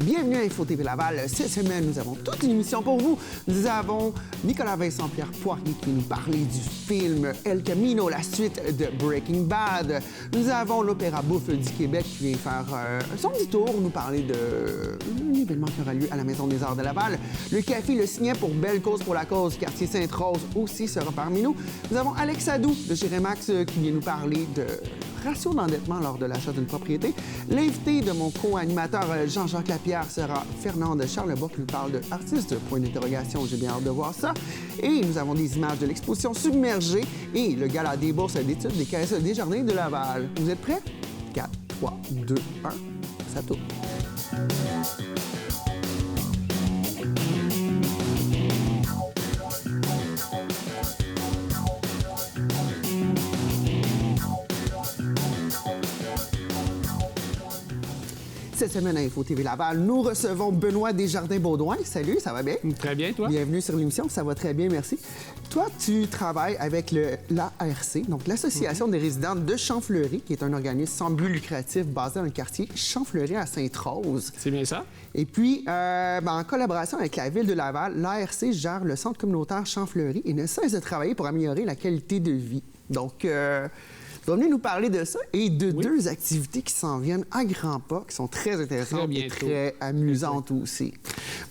Bienvenue à Info TV Laval. Cette semaine, nous avons toute une émission pour vous. Nous avons Nicolas Vincent-Pierre Poirier qui nous parlait du film El Camino, la suite de Breaking Bad. Nous avons l'Opéra Bouffe du Québec qui vient faire son petit tour, nous parler d'un événement qui aura lieu à la Maison des Arts de Laval. Le Café Le Signet pour Belle Cause pour la Cause, quartier Sainte-Rose aussi sera parmi nous. Nous avons Alex Adou de chez Remax qui vient nous parler de ratio d'endettement lors de l'achat d'une propriété. L'invité de mon co-animateur Jean-Jacques Lapierre sera Fernande Charlebois qui nous parle de artiste, point d'interrogation, j'ai bien hâte de voir ça. Et nous avons des images de l'exposition Submergée et le gala des bourses d'études des caisses des Jardins de Laval. Vous êtes prêts? 4, 3, 2, 1, ça tourne. Cette semaine à Info TV Laval, nous recevons Benoît Desjardins-Baudouin. Salut, ça va bien? Très bien, toi? Bienvenue sur l'émission, ça va très bien, merci. Toi, tu travailles avec l'ARC, donc l'Association des résidents de Champfleury, qui est un organisme sans but lucratif basé dans le quartier Champfleury à Sainte-Rose. C'est bien ça? Et puis, en collaboration avec la Ville de Laval, l'ARC gère le centre communautaire Champfleury et ne cesse de travailler pour améliorer la qualité de vie. Donc, tu vas venir nous parler de ça et de deux activités qui s'en viennent à grands pas, qui sont très intéressantes et très amusantes aussi.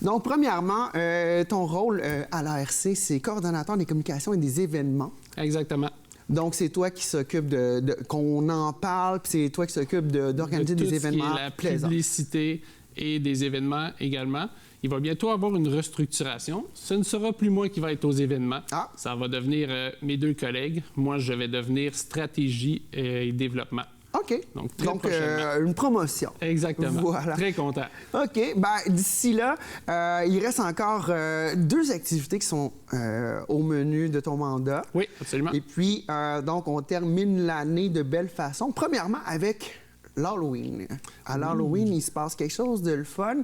Donc, premièrement, ton rôle à l'ARC, c'est coordonnateur des communications et des événements. Exactement. Donc, c'est toi qui s'occupe qu'on en parle, puis c'est toi qui s'occupe d'organiser des événements la plaisants. Publicité et des événements également. Il va bientôt avoir une restructuration. Ce ne sera plus moi qui va être aux événements. Ah. Ça va devenir mes deux collègues. Moi, je vais devenir stratégie et développement. OK. Donc une promotion. Exactement. Voilà. Très content. OK. D'ici là, il reste encore deux activités qui sont au menu de ton mandat. Oui, absolument. Et puis, donc, on termine l'année de belle façon. Premièrement, avec l'Halloween. À l'Halloween, il se passe quelque chose de le fun.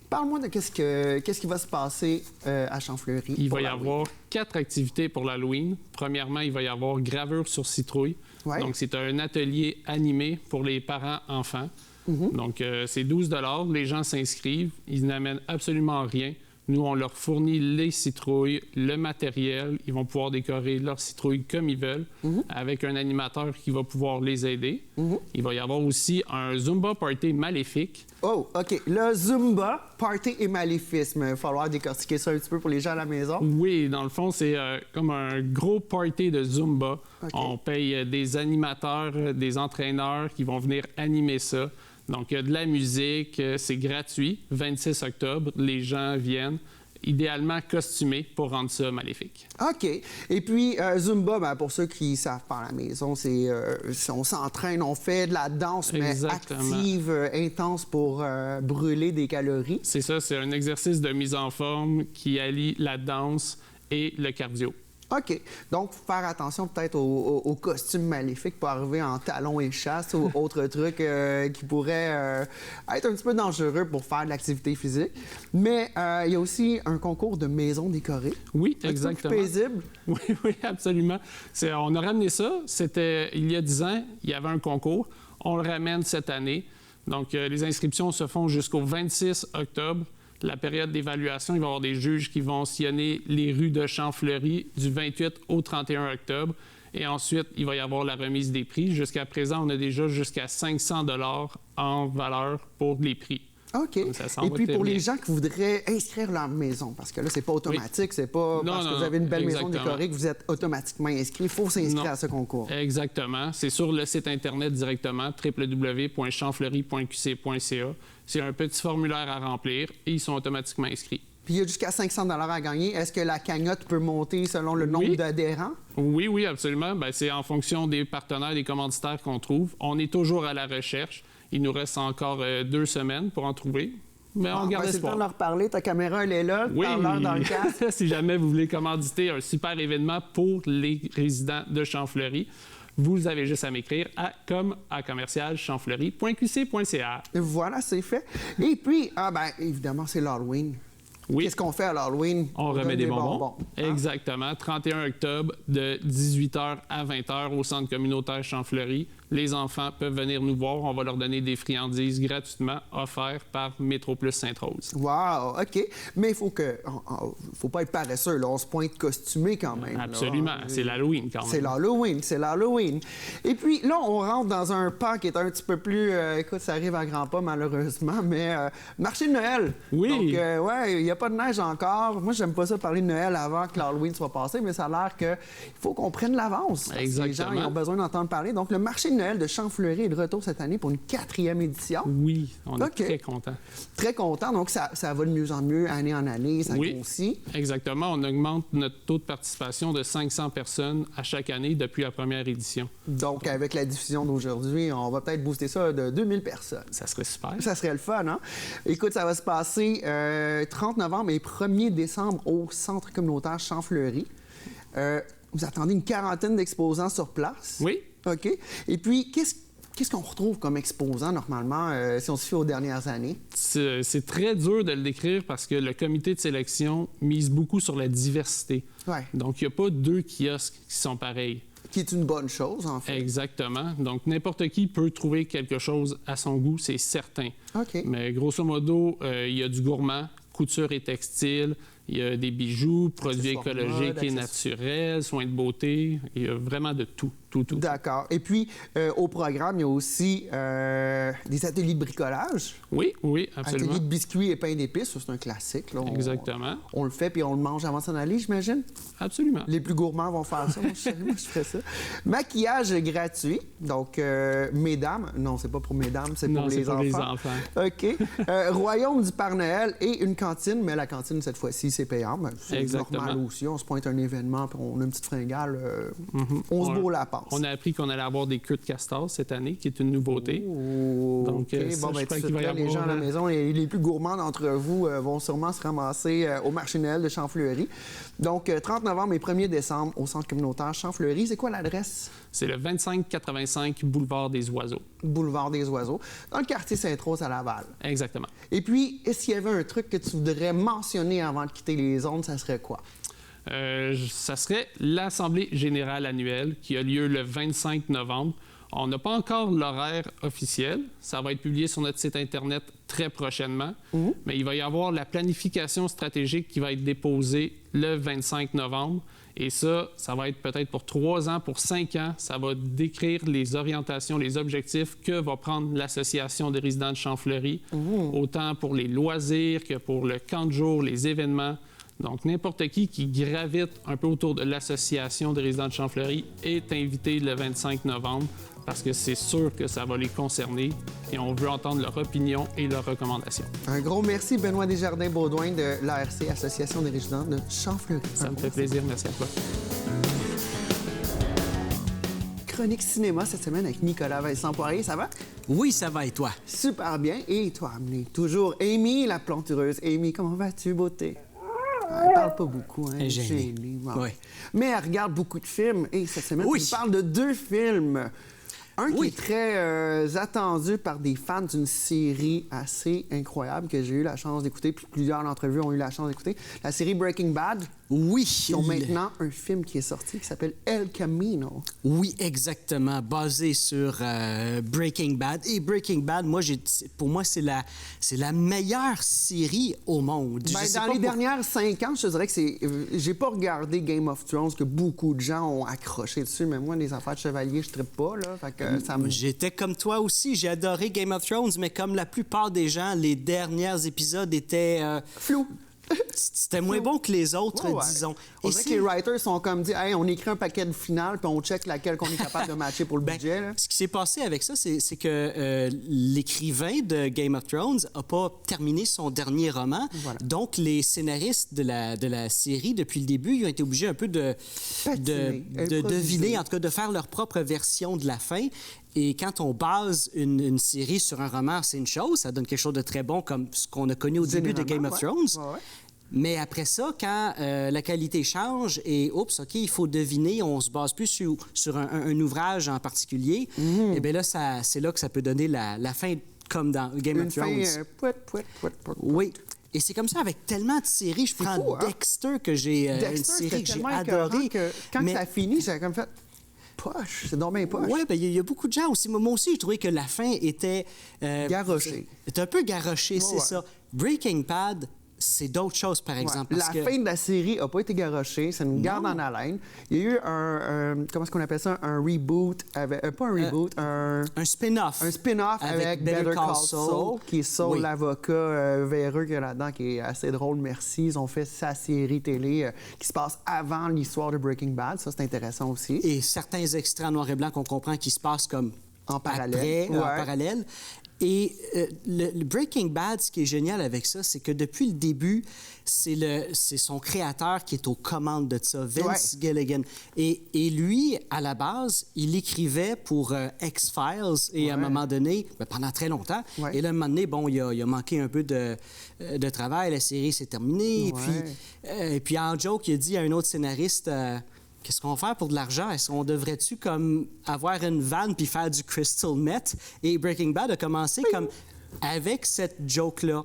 Parle-moi de qu'est-ce qui va se passer à Champfleury. Il va y avoir 4 activités pour l'Halloween. Premièrement, il va y avoir gravure sur citrouille. Ouais. Donc, c'est un atelier animé pour les parents-enfants. Donc, c'est 12 $. Les gens s'inscrivent. Ils n'amènent absolument rien. Nous, on leur fournit les citrouilles, le matériel. Ils vont pouvoir décorer leurs citrouilles comme ils veulent avec un animateur qui va pouvoir les aider. Il va y avoir aussi un Zumba Party maléfique. Oh, OK. Le Zumba Party et maléfisme. Il va falloir décortiquer ça un petit peu pour les gens à la maison. Oui, dans le fond, c'est comme un gros party de Zumba. Okay. On paye des animateurs, des entraîneurs qui vont venir animer ça. Donc, il y a de la musique, c'est gratuit. 26 octobre, les gens viennent, idéalement costumés pour rendre ça maléfique. OK. Et puis, Zumba, pour ceux qui ne savent pas à la maison, c'est on s'entraîne, on fait de la danse, mais active, intense pour brûler des calories. C'est ça, c'est un exercice de mise en forme qui allie la danse et le cardio. OK. Donc, faire attention peut-être aux costumes maléfiques pour arriver en talons et chasse ou autres trucs qui pourraient être un petit peu dangereux pour faire de l'activité physique. Mais il y a aussi un concours de maisons décorées. Oui, exactement. Plus paisible. Oui, absolument. On a ramené ça. C'était il y a 10 ans, il y avait un concours. On le ramène cette année. Donc, les inscriptions se font jusqu'au 26 octobre. La période d'évaluation, il va y avoir des juges qui vont sillonner les rues de Champfleury du 28 au 31 octobre. Et ensuite, il va y avoir la remise des prix. Jusqu'à présent, on a déjà jusqu'à 500 $ en valeur pour les prix. OK. Et puis, pour les gens qui voudraient inscrire leur maison, parce que là, c'est pas automatique, c'est pas parce que vous avez une belle maison décorée que vous êtes automatiquement inscrit. Il faut s'inscrire à ce concours. Exactement. C'est sur le site Internet directement, www.champfleury.qc.ca. C'est un petit formulaire à remplir et ils sont automatiquement inscrits. Puis il y a jusqu'à 500 $ à gagner. Est-ce que la cagnotte peut monter selon le nombre d'adhérents? Oui, absolument. C'est en fonction des partenaires, des commanditaires qu'on trouve. On est toujours à la recherche. Il nous reste encore 2 semaines pour en trouver. Mais on garde espoir. C'est le temps de leur parler. Ta caméra, elle est là. Oui. Parle-leur dans le casque. Si jamais vous voulez commanditer un super événement pour les résidents de Champfleury, vous avez juste à m'écrire à com@champfleury.qc.ca. Voilà, c'est fait. Et puis, évidemment, c'est l'Halloween. Oui. Qu'est-ce qu'on fait à l'Halloween? On remet des bonbons. Exactement. 31 octobre, de 18h à 20h au centre communautaire Champfleury. les enfants peuvent venir nous voir. On va leur donner des friandises gratuitement offertes par Métro Plus Sainte-Rose. Wow, OK. Mais il faut pas être paresseux, là. On se pointe costumé quand même. Absolument. Là. C'est l'Halloween quand même. C'est l'Halloween. Et puis là, on rentre dans un pan qui est un petit peu plus... écoute, ça arrive à grands pas, malheureusement, mais marché de Noël. Oui. Donc, il n'y a pas de neige encore. Moi, j'aime pas ça parler de Noël avant que l'Halloween soit passé, mais ça a l'air qu'il faut qu'on prenne l'avance. Exactement. Les gens ils ont besoin d'entendre parler. Donc, le marché de Noël de Champfleury est de retour cette année pour une 4e édition. Oui, on est très contents. Très content. Donc, ça va de mieux en mieux, année en année, ça grossit. Exactement. On augmente notre taux de participation de 500 personnes à chaque année depuis la première édition. Donc, avec la diffusion d'aujourd'hui, on va peut-être booster ça de 2000 personnes. Ça serait super. Ça serait le fun, hein? Écoute, ça va se passer 30 novembre et 1er décembre au Centre communautaire Champfleury. Vous attendez une 40aine d'exposants sur place? Oui. OK. Et puis, qu'est-ce qu'on retrouve comme exposant normalement si on se fie aux dernières années? C'est très dur de le décrire parce que le comité de sélection mise beaucoup sur la diversité. Ouais. Donc, il n'y a pas 2 kiosques qui sont pareils. Qui est une bonne chose, en fait. Exactement. Donc, n'importe qui peut trouver quelque chose à son goût, c'est certain. OK. Mais grosso modo, il y a du gourmand, couture et textile, il y a des bijoux, produits écologiques et naturels, soins de beauté. Il y a vraiment de tout. D'accord. Et puis, au programme, il y a aussi des ateliers de bricolage. Oui, absolument. Ateliers de biscuits et pain d'épices, ça, c'est un classique. Là. Exactement. On le fait puis on le mange avant de s'en aller, j'imagine? Absolument. Les plus gourmands vont faire ça. Moi, je ferais ça. Maquillage gratuit. Donc, mesdames. Non, c'est pas pour mesdames, c'est pour les enfants. Les enfants. OK. Royaume du Père Noël et une cantine, mais la cantine, cette fois-ci, c'est payant. Ben, c'est normal aussi. On se pointe un événement puis on a une petite fringale. On se bourre la passe. On a appris qu'on allait avoir des queues de castor cette année, qui est une nouveauté. Donc, je crois qu'il va y avoir... Les gens à la maison, les plus gourmands d'entre vous vont sûrement se ramasser au marché Noël de Champfleury. Donc, 30 novembre et 1er décembre au Centre communautaire Champfleury. C'est quoi l'adresse? C'est le 2585 Boulevard des Oiseaux. Boulevard des Oiseaux, dans le quartier Sainte-Rose à Laval. Exactement. Et puis, est-ce qu'il y avait un truc que tu voudrais mentionner avant de quitter les ondes, ça serait quoi? Ça serait l'Assemblée générale annuelle qui a lieu le 25 novembre. On n'a pas encore l'horaire officiel. Ça va être publié sur notre site Internet très prochainement. Mais il va y avoir la planification stratégique qui va être déposée le 25 novembre. Et ça va être peut-être pour 3 ans, pour 5 ans. Ça va décrire les orientations, les objectifs que va prendre l'Association des résidents de Champfleury, autant pour les loisirs que pour le camp de jour, les événements. Donc, n'importe qui gravite un peu autour de l'Association des résidents de Champfleury est invité le 25 novembre parce que c'est sûr que ça va les concerner et on veut entendre leur opinion et leurs recommandations. Un gros merci, Benoît Desjardins-Baudouin de l'ARC, Association des résidents de Champfleury. Ça me fait plaisir. Merci à toi. Chronique cinéma cette semaine avec Nicolas Vincent-Poirier. Ça va? Oui, ça va. Et toi? Super bien. Et toi, toujours Amy, la plantureuse. Amy, comment vas-tu, beauté? Elle parle pas beaucoup, hein? Elle est gênée. Bon. Oui. Mais elle regarde beaucoup de films. Et cette semaine, tu parles de 2 films. Un qui est très attendu par des fans d'une série assez incroyable que j'ai eu la chance d'écouter, puis plusieurs d'entre vous ont eu la chance d'écouter, la série Breaking Bad. Oui. Ils ont maintenant un film qui est sorti qui s'appelle El Camino. Oui, exactement, basé sur Breaking Bad. Et Breaking Bad, pour moi, c'est la meilleure série au monde. Dans les dernières 5 ans, je te dirais que c'est... j'ai pas regardé Game of Thrones, que beaucoup de gens ont accroché dessus, mais moi, les affaires de chevalier, je trippe pas, là. Fait que J'étais comme toi aussi. J'ai adoré Game of Thrones, mais comme la plupart des gens, les derniers épisodes étaient... flous. C'était moins bon que les autres, disons. On dirait que les writers sont comme dit, hey, on écrit un paquet de finales puis on check laquelle qu'on est capable de matcher pour le budget. Là. Ce qui s'est passé avec ça, c'est que l'écrivain de Game of Thrones n'a pas terminé son dernier roman. Voilà. Donc, les scénaristes de la série, depuis le début, ils ont été obligés un peu de deviner, en tout cas, de faire leur propre version de la fin. Et quand on base une série sur un roman, c'est une chose, ça donne quelque chose de très bon comme ce qu'on a connu au début de Game of Thrones. Mais après ça, quand la qualité change et, oups, OK, il faut deviner, on se base plus sur un ouvrage en particulier, et bien là, c'est là que ça peut donner la fin comme dans Game of Thrones. Oui. Et c'est comme ça avec tellement de séries. Je prends Dexter, que j'ai une série que j'ai adorée. Quand ça finit, j'ai comme fait... poche. C'est donc bien poche. Oui, bien, il y a beaucoup de gens aussi. Moi aussi, j'ai trouvé que la fin était... Garrochée. C'était un peu garroché, c'est ça. Breaking Bad, c'est d'autres choses, par exemple. La fin de la série n'a pas été garochée. Ça nous garde en haleine. Il y a eu comment est-ce qu'on appelle ça? Un reboot. Pas un reboot, un spin-off. Un spin-off avec Better Call Saul, qui est Saul, l'avocat véreux qu'il y a là-dedans, qui est assez drôle, merci. Ils ont fait sa série télé qui se passe avant l'histoire de Breaking Bad. Ça, c'est intéressant aussi. Et certains extraits en noir et blanc qu'on comprend qui se passent comme en parallèle. En parallèle. Et le Breaking Bad, ce qui est génial avec ça, c'est que depuis le début, c'est son créateur qui est aux commandes de ça, Vince Gilligan. Et lui, à la base, il écrivait pour X-Files et à un moment donné, pendant très longtemps. Et là, à un moment donné, bon, il a manqué un peu de travail, la série s'est terminée. Et puis en joke, il a dit à un autre scénariste... Qu'est-ce qu'on va faire pour de l'argent? Est-ce qu'on devrait-tu comme avoir une vanne puis faire du crystal meth? Et Breaking Bad a commencé comme avec cette joke-là.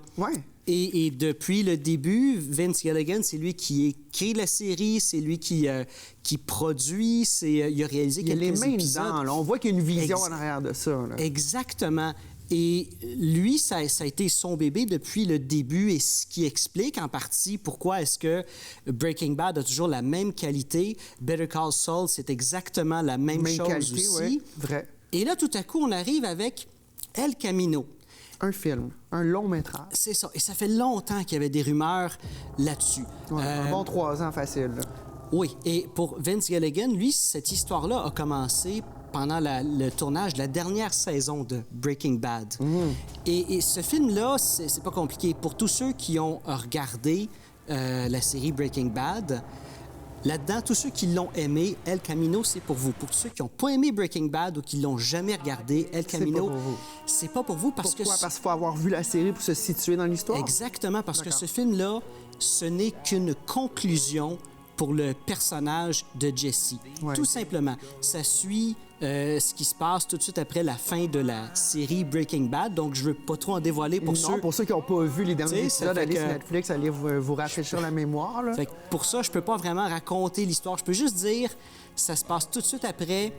Et depuis le début, Vince Gilligan, c'est lui qui écrit la série, c'est lui qui produit, il a réalisé quelques épisodes. Il a les mains dedans, là. On voit qu'il y a une vision en arrière de ça. Là. Exactement. Et lui, ça a été son bébé depuis le début et ce qui explique en partie pourquoi est-ce que Breaking Bad a toujours la même qualité. Better Call Saul, c'est exactement la même chose qualité, aussi. Vrai. Et là, tout à coup, on arrive avec El Camino. Un film, un long métrage. C'est ça. Et ça fait longtemps qu'il y avait des rumeurs là-dessus. Un bon 3 ans facile. Là. Oui. Et pour Vince Gilligan, lui, cette histoire-là a commencé pendant le tournage de la dernière saison de Breaking Bad. Et ce film-là, c'est pas compliqué. Pour tous ceux qui ont regardé la série Breaking Bad, là-dedans, tous ceux qui l'ont aimé, El Camino, c'est pour vous. Pour ceux qui n'ont pas aimé Breaking Bad ou qui l'ont jamais regardé, El Camino, c'est pas pour vous parce Pourquoi? Parce qu'il faut avoir vu la série pour se situer dans l'histoire? Exactement, parce que ce film-là, ce n'est qu'une conclusion pour le personnage de Jesse. Tout simplement. Ça suit ce qui se passe tout de suite après la fin de la série Breaking Bad. Donc, je veux pas trop en dévoiler pour ceux... Non, pour ceux qui n'ont pas vu les derniers épisodes, allez sur Netflix, allez vous rafraîchir la mémoire. Là. Fait que pour ça, je peux pas vraiment raconter l'histoire. Je peux juste dire, ça se passe tout de suite après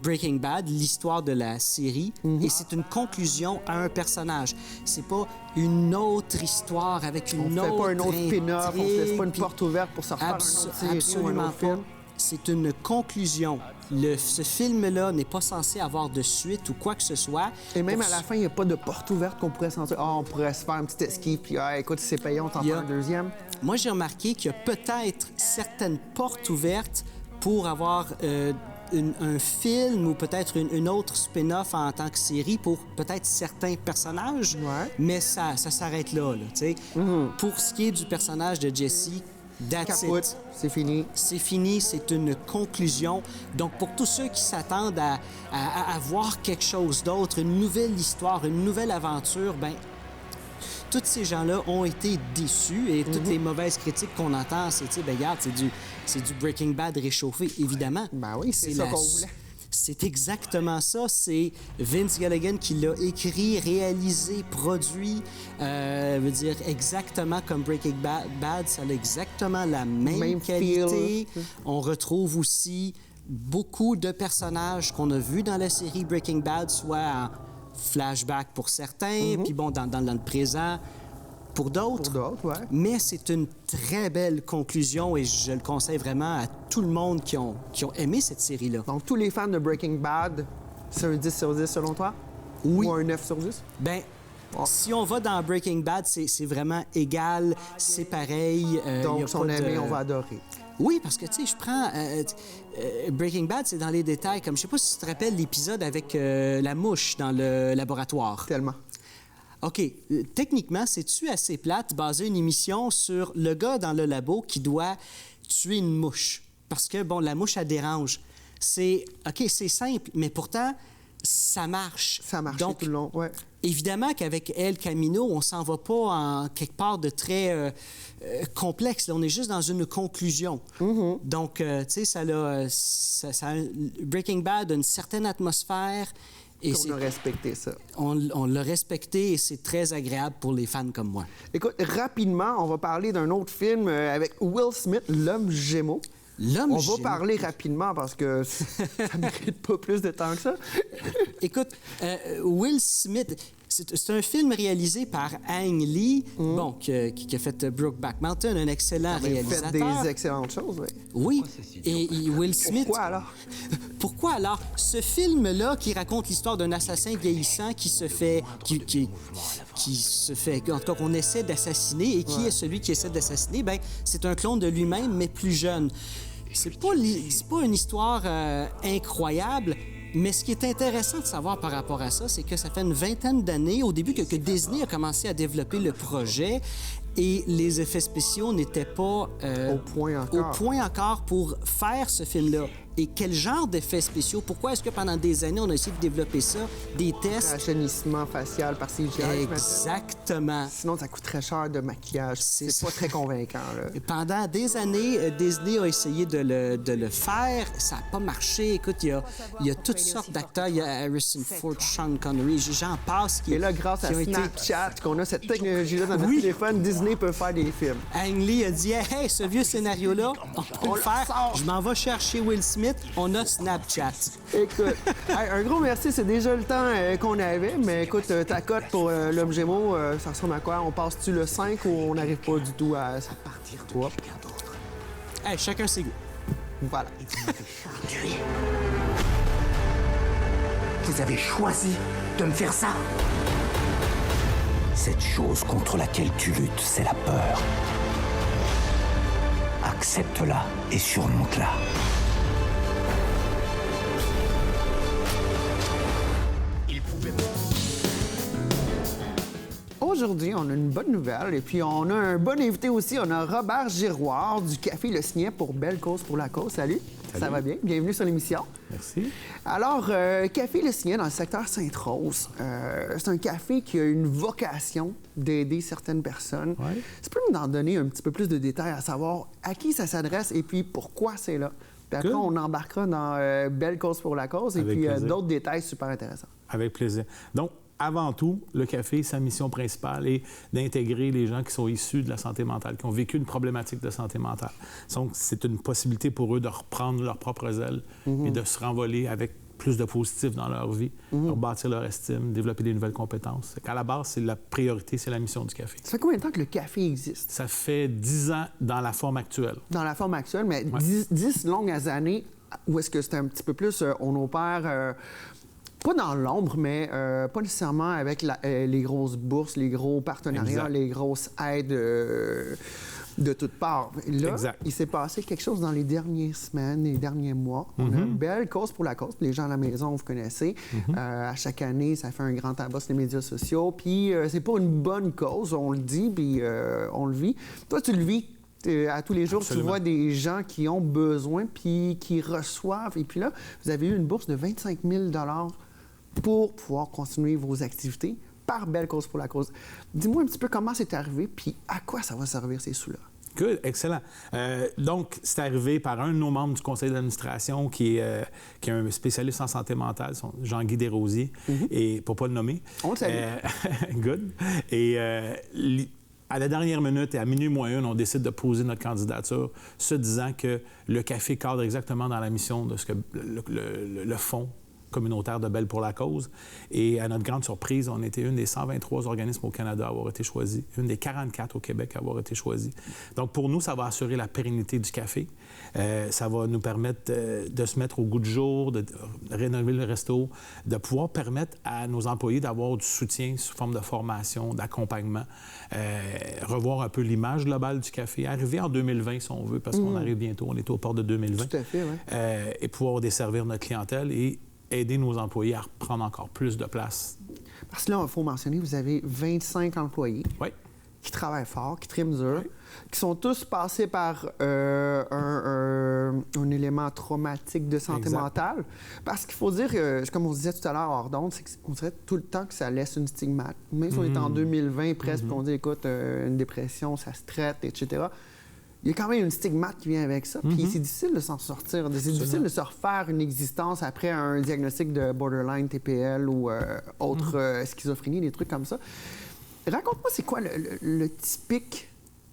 Breaking Bad, l'histoire de la série, et c'est une conclusion à un personnage. C'est pas une autre histoire avec une autre On fait pas un autre spin-off, on se laisse pas une puis... porte ouverte pour se refaire un autre série Absolument ou un autre film. C'est une conclusion. Ce film-là n'est pas censé avoir de suite ou quoi que ce soit. Et même à la fin, il n'y a pas de porte ouverte qu'on pourrait sentir. On pourrait se faire un petit esquive, puis écoute, si c'est payant, on t'en fait un deuxième. Moi, j'ai remarqué qu'il y a peut-être certaines portes ouvertes pour avoir un film ou peut-être une autre spin-off en tant que série pour peut-être certains personnages, mais ça s'arrête là, tu sais. Pour ce qui est du personnage de Jesse, that's it. C'est fini. C'est fini, c'est une conclusion. Donc, pour tous ceux qui s'attendent à voir quelque chose d'autre, une nouvelle histoire, une nouvelle aventure, ben tous ces gens-là ont été déçus et toutes les mauvaises critiques qu'on entend, c'est, tu sais, ben regarde, c'est du Breaking Bad réchauffé, évidemment. Ben oui, c'est ça qu'on voulait. C'est exactement ça. C'est Vince Gilligan qui l'a écrit, réalisé, produit. Veut dire exactement comme Breaking Bad, ça a exactement la même qualité. Feel. On retrouve aussi beaucoup de personnages qu'on a vus dans la série Breaking Bad, soit en flashback pour certains, puis bon, dans le présent pour d'autres. Mais c'est une très belle conclusion et je le conseille vraiment à tout le monde qui ont aimé cette série-là. Donc, tous les fans de Breaking Bad, c'est un 10 sur 10 selon toi? Oui. Ou un 9 sur 10? Bien, si on va dans Breaking Bad, c'est vraiment égal, c'est pareil. Donc, si on aime, on va adorer. Oui, parce que, tu sais, je prends... Breaking Bad, c'est dans les détails. Comme, je sais pas si tu te rappelles l'épisode avec la mouche dans le laboratoire. Tellement. OK. Techniquement, c'est-tu assez plate baser une émission sur le gars dans le labo qui doit tuer une mouche? Parce que, bon, la mouche, elle dérange. OK, c'est simple, mais pourtant, ça marche. Ça marche donc, tout le long, ouais. Évidemment qu'avec El Camino, on s'en va pas en quelque part de très complexe. Là, on est juste dans une conclusion. Donc, tu sais, ça Breaking Bad a une certaine atmosphère. Et on a respecté ça. On l'a respecté et c'est très agréable pour les fans comme moi. Écoute, rapidement, on va parler d'un autre film avec Will Smith, L'Homme Gémeaux. On va parler rapidement parce que ça ne mérite pas plus de temps que ça. Écoute, Will Smith, c'est un film réalisé par Ang Lee, qui a fait Brokeback Mountain, un excellent réalisateur. Il a fait des excellentes choses, oui. Oui, et Will Smith... Pourquoi alors? Pourquoi alors? Ce film-là qui raconte l'histoire d'un assassin vieillissant qui se fait... en tout cas, qu'on essaie d'assassiner, et qui est celui qui essaie d'assassiner? Bien, c'est un clone de lui-même, mais plus jeune. C'est pas une histoire incroyable, mais ce qui est intéressant de savoir par rapport à ça, c'est que ça fait une vingtaine d'années, au début, que Disney a commencé à développer le projet, et les effets spéciaux n'étaient pas au point encore pour faire ce film-là. Et quel genre d'effets spéciaux? Pourquoi est-ce que pendant des années, on a essayé de développer ça, des tests? Rajeunissement facial par CGI. Exactement. Sinon, ça coûte très cher de maquillage. C'est pas très convaincant. Là. Pendant des années, Disney a essayé de le faire. Ça n'a pas marché. Écoute, il y a toutes sortes d'acteurs. Il y a Harrison Ford, Sean Connery, j'en passe. Et là, grâce à Snapchat, qu'on a cette technologie-là dans notre téléphone, Disney peut faire des films. Ang Lee a dit, hey, ce vieux scénario-là, on peut le faire. Je m'en vais chercher Will Smith. On a Snapchat. Écoute, un gros merci. C'est déjà le temps qu'on avait. Mais écoute, ta cote pour l'homme Gémeaux, ça ressemble à quoi? On passe-tu le 5 ou on n'arrive pas du tout à partir? Hey, chacun ses goûts. Voilà. Vous avez choisi de me faire ça. Cette chose contre laquelle tu luttes, c'est la peur. Accepte-la et surmonte-la. Aujourd'hui, on a une bonne nouvelle et puis on a un bon invité aussi. On a Robert Giroir du Café Le Signet pour Belle Cause pour la Cause. Salut. Ça va bien? Bienvenue sur l'émission. Merci. Alors, Café Le Signet dans le secteur Sainte-Rose, c'est un café qui a une vocation d'aider certaines personnes. Ouais. Tu peux nous en donner un petit peu plus de détails à savoir à qui ça s'adresse et puis pourquoi c'est là? Puis après, on embarquera dans Belle Cause pour la Cause et Avec puis plaisir. d'autres détails super intéressants. Avec plaisir. Donc, avant tout, le café, sa mission principale est d'intégrer les gens qui sont issus de la santé mentale, qui ont vécu une problématique de santé mentale. Donc, c'est une possibilité pour eux de reprendre leurs propres ailes et de se renvoler avec plus de positif dans leur vie, rebâtir leur estime, développer des nouvelles compétences. À la base, c'est la priorité, c'est la mission du café. Ça fait combien de temps que le café existe? Ça fait 10 ans dans la forme actuelle. Dans la forme actuelle, mais Ouais. 10 longues années où est-ce que c'était un petit peu plus, on opère... pas dans l'ombre, mais pas nécessairement avec les grosses bourses, les gros partenariats, Exact. les grosses aides de toutes parts. Là, Exact. il s'est passé quelque chose dans les dernières semaines, les derniers mois. On a une belle cause pour la cause. Les gens à la maison, vous connaissez. À chaque année, ça fait un grand tabac sur les médias sociaux. Puis c'est pas une bonne cause, on le dit, puis on le vit. Toi, tu le vis. À tous les jours, Absolument. tu vois des gens qui ont besoin puis qui reçoivent. Et puis là, vous avez eu une bourse de 25 000 pour pouvoir continuer vos activités par Belle Cause pour la Cause. Dis-moi un petit peu comment c'est arrivé puis à quoi ça va servir ces sous-là. Good, excellent. Donc, c'est arrivé par un de nos membres du conseil d'administration qui est un spécialiste en santé mentale, Jean-Guy Desrosiers, et pour ne pas le nommer. On le salue. Good. Et à la dernière minute et à minuit moins une, on décide de poser notre candidature, se disant que le café cadre exactement dans la mission de ce que le fonds communautaire de Belle pour la Cause. Et à notre grande surprise, on était une des 123 organismes au Canada à avoir été choisi, une des 44 au Québec à avoir été choisi. Donc, pour nous, ça va assurer la pérennité du café. Ça va nous permettre de se mettre au goût du jour, de rénover le resto, de pouvoir permettre à nos employés d'avoir du soutien sous forme de formation, d'accompagnement, revoir un peu l'image globale du café, arriver en 2020, si on veut, parce qu'on arrive bientôt, on est aux portes de 2020. Tout à fait, oui. Et pouvoir desservir notre clientèle et aider nos employés à reprendre encore plus de place. Parce que là, il faut mentionner, vous avez 25 employés Oui. qui travaillent fort, qui triment dur, qui sont tous passés par un élément traumatique de santé Exact. mentale. Parce qu'il faut dire, comme on disait tout à l'heure hors d'onde, c'est qu'on dirait tout le temps que ça laisse une stigmate. Même si on est en 2020 presque, on dit, écoute, une dépression, ça se traite, etc. Il y a quand même une stigmate qui vient avec ça. Puis c'est difficile de s'en sortir. C'est difficile de se refaire une existence après un diagnostic de borderline, TPL ou autre schizophrénie, des trucs comme ça. Raconte-moi, c'est quoi le typique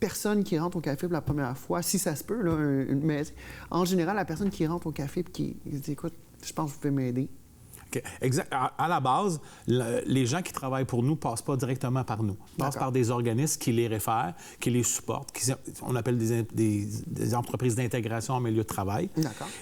personne qui rentre au café pour la première fois, si ça se peut, là, mais en général, la personne qui rentre au café et qui dit « Écoute, je pense que vous pouvez m'aider ». Exact. À la base, les gens qui travaillent pour nous ne passent pas directement par nous. Ils passent par des organismes qui les réfèrent, qui les supportent, on appelle des entreprises d'intégration en milieu de travail.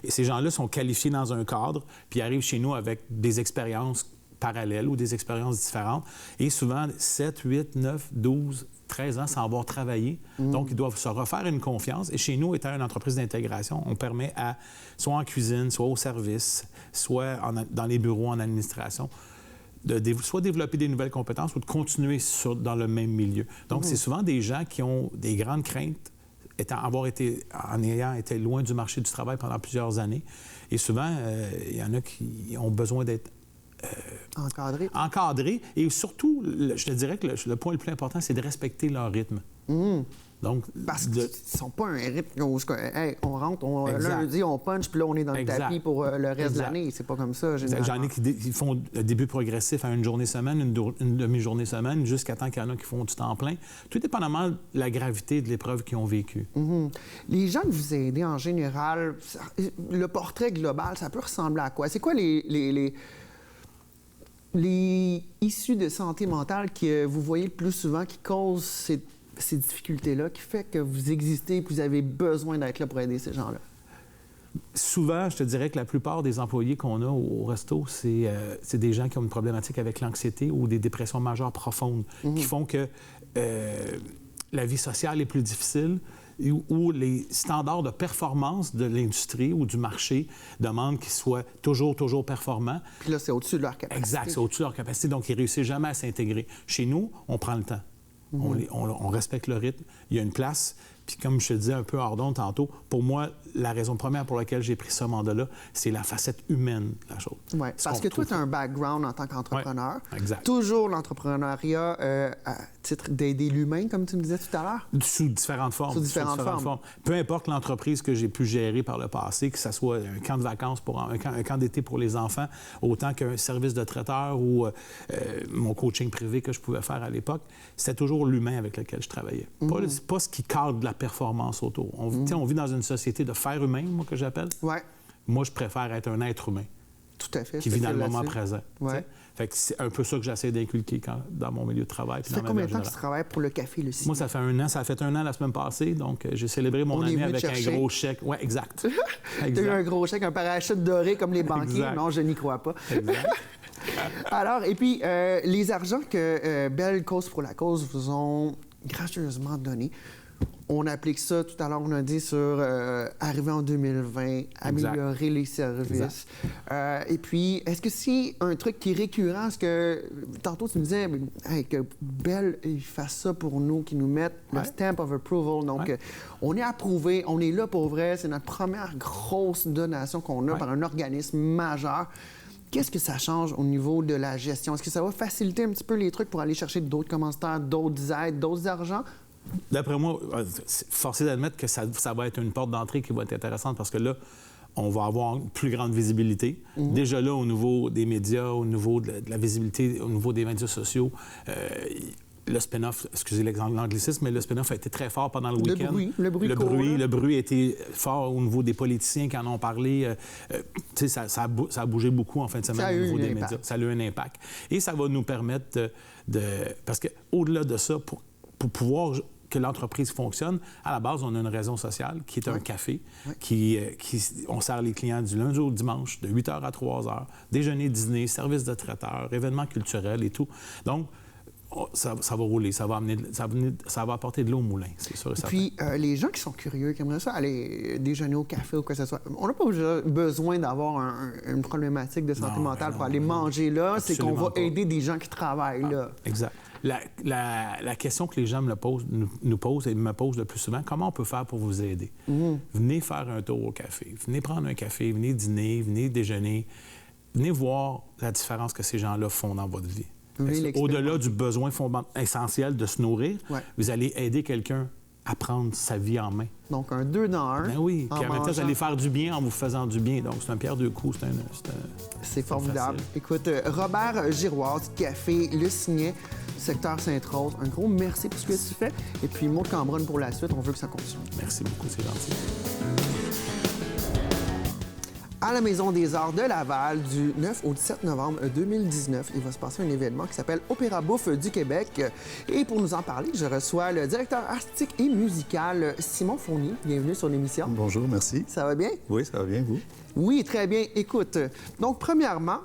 Et ces gens-là sont qualifiés dans un cadre, puis arrivent chez nous avec des expériences parallèles ou des expériences différentes. Et souvent, 7, 8, 9, 12, 13 ans sans avoir travaillé. Donc, ils doivent se refaire une confiance. Et chez nous, étant une entreprise d'intégration, on permet à, soit en cuisine, soit au service, soit dans les bureaux, en administration, soit développer des nouvelles compétences ou de continuer dans le même milieu. Donc, c'est souvent des gens qui ont des grandes craintes en ayant été loin du marché du travail pendant plusieurs années. Et souvent, il y en a qui ont besoin d'être encadrés. Et surtout, je te dirais que le point le plus important, c'est de respecter leur rythme. Donc, parce qu'ils ne sont pas un rythme où on rentre, lundi, on punch, puis là, on est dans le tapis pour le reste de l'année. C'est pas comme ça, généralement. J'en ai qui font le début progressif à une journée semaine, une demi-journée semaine, jusqu'à temps qu'il y en a qui font du temps plein, tout dépendamment de la gravité de l'épreuve qu'ils ont vécue. Les gens que vous aidez, en général, le portrait global, ça peut ressembler à quoi? C'est quoi les issues de santé mentale que vous voyez le plus souvent qui causent ces difficultés-là, qui fait que vous existez et que vous avez besoin d'être là pour aider ces gens-là? Souvent, je te dirais que la plupart des employés qu'on a au resto, c'est des gens qui ont une problématique avec l'anxiété ou des dépressions majeures profondes qui font que la vie sociale est plus difficile, où les standards de performance de l'industrie ou du marché demandent qu'ils soient toujours performants. Puis là, c'est au-dessus de leur capacité. Exact, c'est au-dessus de leur capacité, donc ils ne réussissent jamais à s'intégrer. Chez nous, on prend le temps. On respecte le rythme. Il y a une place. Puis comme je te disais un peu hors d'onde tantôt, pour moi, la raison première pour laquelle j'ai pris ce mandat-là, c'est la facette humaine de la chose. Oui, parce que toi, tu as un background en tant qu'entrepreneur. Ouais, exact. Toujours l'entrepreneuriat à titre d'aider l'humain, comme tu me disais tout à l'heure? Sous différentes formes. Sous différentes formes. Peu importe l'entreprise que j'ai pu gérer par le passé, que ce soit un camp de vacances, un camp d'été pour les enfants, autant qu'un service de traiteur ou mon coaching privé que je pouvais faire à l'époque, c'était toujours l'humain avec lequel je travaillais. Pas ce qui cadre de la performance autour. On vit dans une société de faire humain, moi, que j'appelle. Ouais. Moi, je préfère être un être humain. Tout à fait. Qui vit dans le moment présent. Ouais. Fait que c'est un peu ça que j'essaie d'inculquer dans mon milieu de travail. Ça fait combien de temps que tu travailles pour le Café Le Cygne? Moi, ça fait 1 an. Ça a fait 1 an la semaine passée. Donc, j'ai célébré mon année avec un gros chèque. Oui, exact. Tu as eu un gros chèque, un parachute doré comme les banquiers? Exact. Non, je n'y crois pas. Exact. Alors, et puis, les argents que Belle Cause pour la Cause vous ont gracieusement donnés, on applique ça, tout à l'heure, on a dit sur arriver en 2020, améliorer les services. Et puis, est-ce que c'est un truc qui est récurrent? Est-ce que, tantôt, tu me disais que Belle, il fasse ça pour nous, qu'il nous mette le stamp of approval. Donc, on est approuvé, on est là pour vrai. C'est notre première grosse donation qu'on a par un organisme majeur. Qu'est-ce que ça change au niveau de la gestion? Est-ce que ça va faciliter un petit peu les trucs pour aller chercher d'autres commanditaires, d'autres aides, d'autres argents? D'après moi, forcé d'admettre que ça va être une porte d'entrée qui va être intéressante parce que là, on va avoir une plus grande visibilité. Déjà là, au niveau des médias, au niveau de la visibilité, au niveau des médias sociaux, le spin-off, excusez l'anglicisme, mais le spin-off a été très fort pendant le week-end. Le bruit a été fort au niveau des politiciens qui en ont parlé. Ça a bougé beaucoup en fin de semaine au niveau des médias. Ça a eu un impact. Et ça va nous permettre parce qu'au-delà de ça, pour pouvoir que l'entreprise fonctionne, à la base, on a une raison sociale qui est un café, on sert les clients du lundi au dimanche, de 8h à 3h, déjeuner, dîner, service de traiteur, événements culturels et tout. Donc, ça va rouler, ça va apporter de l'eau au moulin, c'est sûr et certain. Puis, les gens qui sont curieux, qui aimeraient ça aller déjeuner au café ou quoi que ce soit, on n'a pas besoin d'avoir une problématique de santé mentale pour aller manger là, c'est qu'on va aider des gens qui travaillent là. Exact. La question que les gens nous posent et me posent le plus souvent, comment on peut faire pour vous aider? Venez faire un tour au café, venez prendre un café, venez dîner, venez déjeuner, venez voir la différence que ces gens-là font dans votre vie. Au-delà du besoin essentiel de se nourrir, vous allez aider quelqu'un à prendre sa vie en main. Donc, un 2 dans 1. Ben oui, puis en même temps, vous allez faire du bien en vous faisant du bien. Donc, c'est un pierre deux coups. C'est formidable. Écoute, Robert Giroir du Café Le Cygne, secteur Sainte-Rose. Un gros merci pour ce que tu fais. Et puis, Maud Cambronne pour la suite. On veut que ça continue. Merci beaucoup, c'est gentil. À la Maison des Arts de Laval, du 9 au 17 novembre 2019, il va se passer un événement qui s'appelle Opéra Bouffe du Québec. Et pour nous en parler, je reçois le directeur artistique et musical Simon Fournier. Bienvenue sur l'émission. Bonjour, merci. Ça va bien? Oui, ça va bien, vous? Oui, très bien. Écoute, donc premièrement,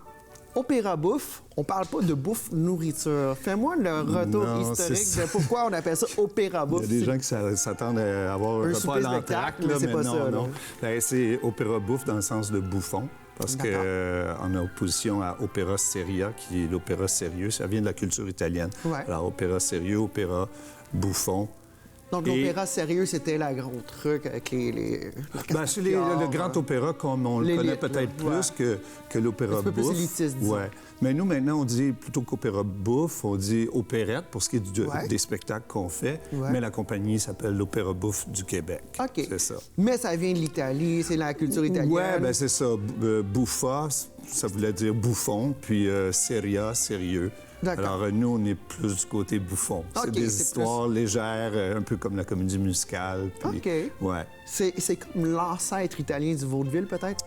Opéra Bouffe, on parle pas de bouffe nourriture. Fais-moi le retour historique de pourquoi on appelle ça Opéra Bouffe. Il y a des gens qui s'attendent à avoir un repas à l'entracte, mais c'est pas ça. Non. Ben, c'est Opéra Bouffe dans le sens de bouffon, parce qu'en opposition à Opéra Seria, qui est l'opéra sérieux, ça vient de la culture italienne. Ouais. Alors, opéra sérieux, opéra bouffon. Donc, l'opéra sérieux, c'était la gros truc avec les c'est le grand opéra, comme on le connaît peut-être plus que l'opéra bouffe. Un peu plus élitiste, disons. Ouais. Mais nous, maintenant, on dit plutôt qu'opéra bouffe, on dit opérette pour ce qui est des spectacles qu'on fait. Ouais. Mais la compagnie s'appelle l'Opéra Bouffe du Québec. OK. C'est ça. Mais ça vient de l'Italie, c'est la culture italienne. Oui, bien, c'est ça. Bouffa, ça voulait dire bouffon, puis seria, sérieux. Alors, nous, on est plus du côté bouffon. C'est des histoires légères, un peu comme la comédie musicale. Puis, OK. Ouais. C'est comme l'ancêtre italien du vaudeville, peut-être?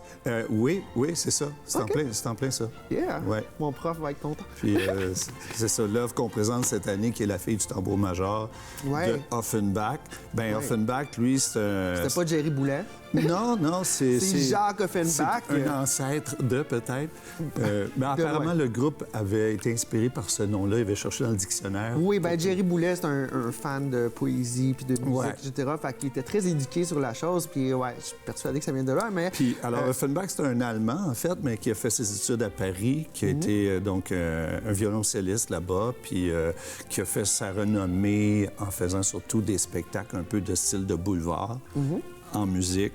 Oui, c'est ça. C'est en plein ça. Yeah. Ouais. Mon prof va être content. Puis, c'est ça, l'œuvre qu'on présente cette année, qui est La fille du tambour-major de Offenbach. Bien, Offenbach, lui, c'est un... C'était pas Jerry Boulet? Non, c'est Jacques Offenbach. C'est un ancêtre de, peut-être. Mais apparemment, le groupe avait été inspiré par ce nom-là. Il avait cherché dans le dictionnaire. Oui, bien, Jerry Boulet, c'est un fan de poésie puis de musique, etc. Fait qu'il était très éduqué sur la chose. Puis, je suis persuadé que ça vient de là, mais... Puis, alors, Offenbach, c'est un Allemand, en fait, mais qui a fait ses études à Paris, qui a été, donc, un violoncelliste là-bas, puis qui a fait sa renommée en faisant surtout des spectacles un peu de style de boulevard. En musique.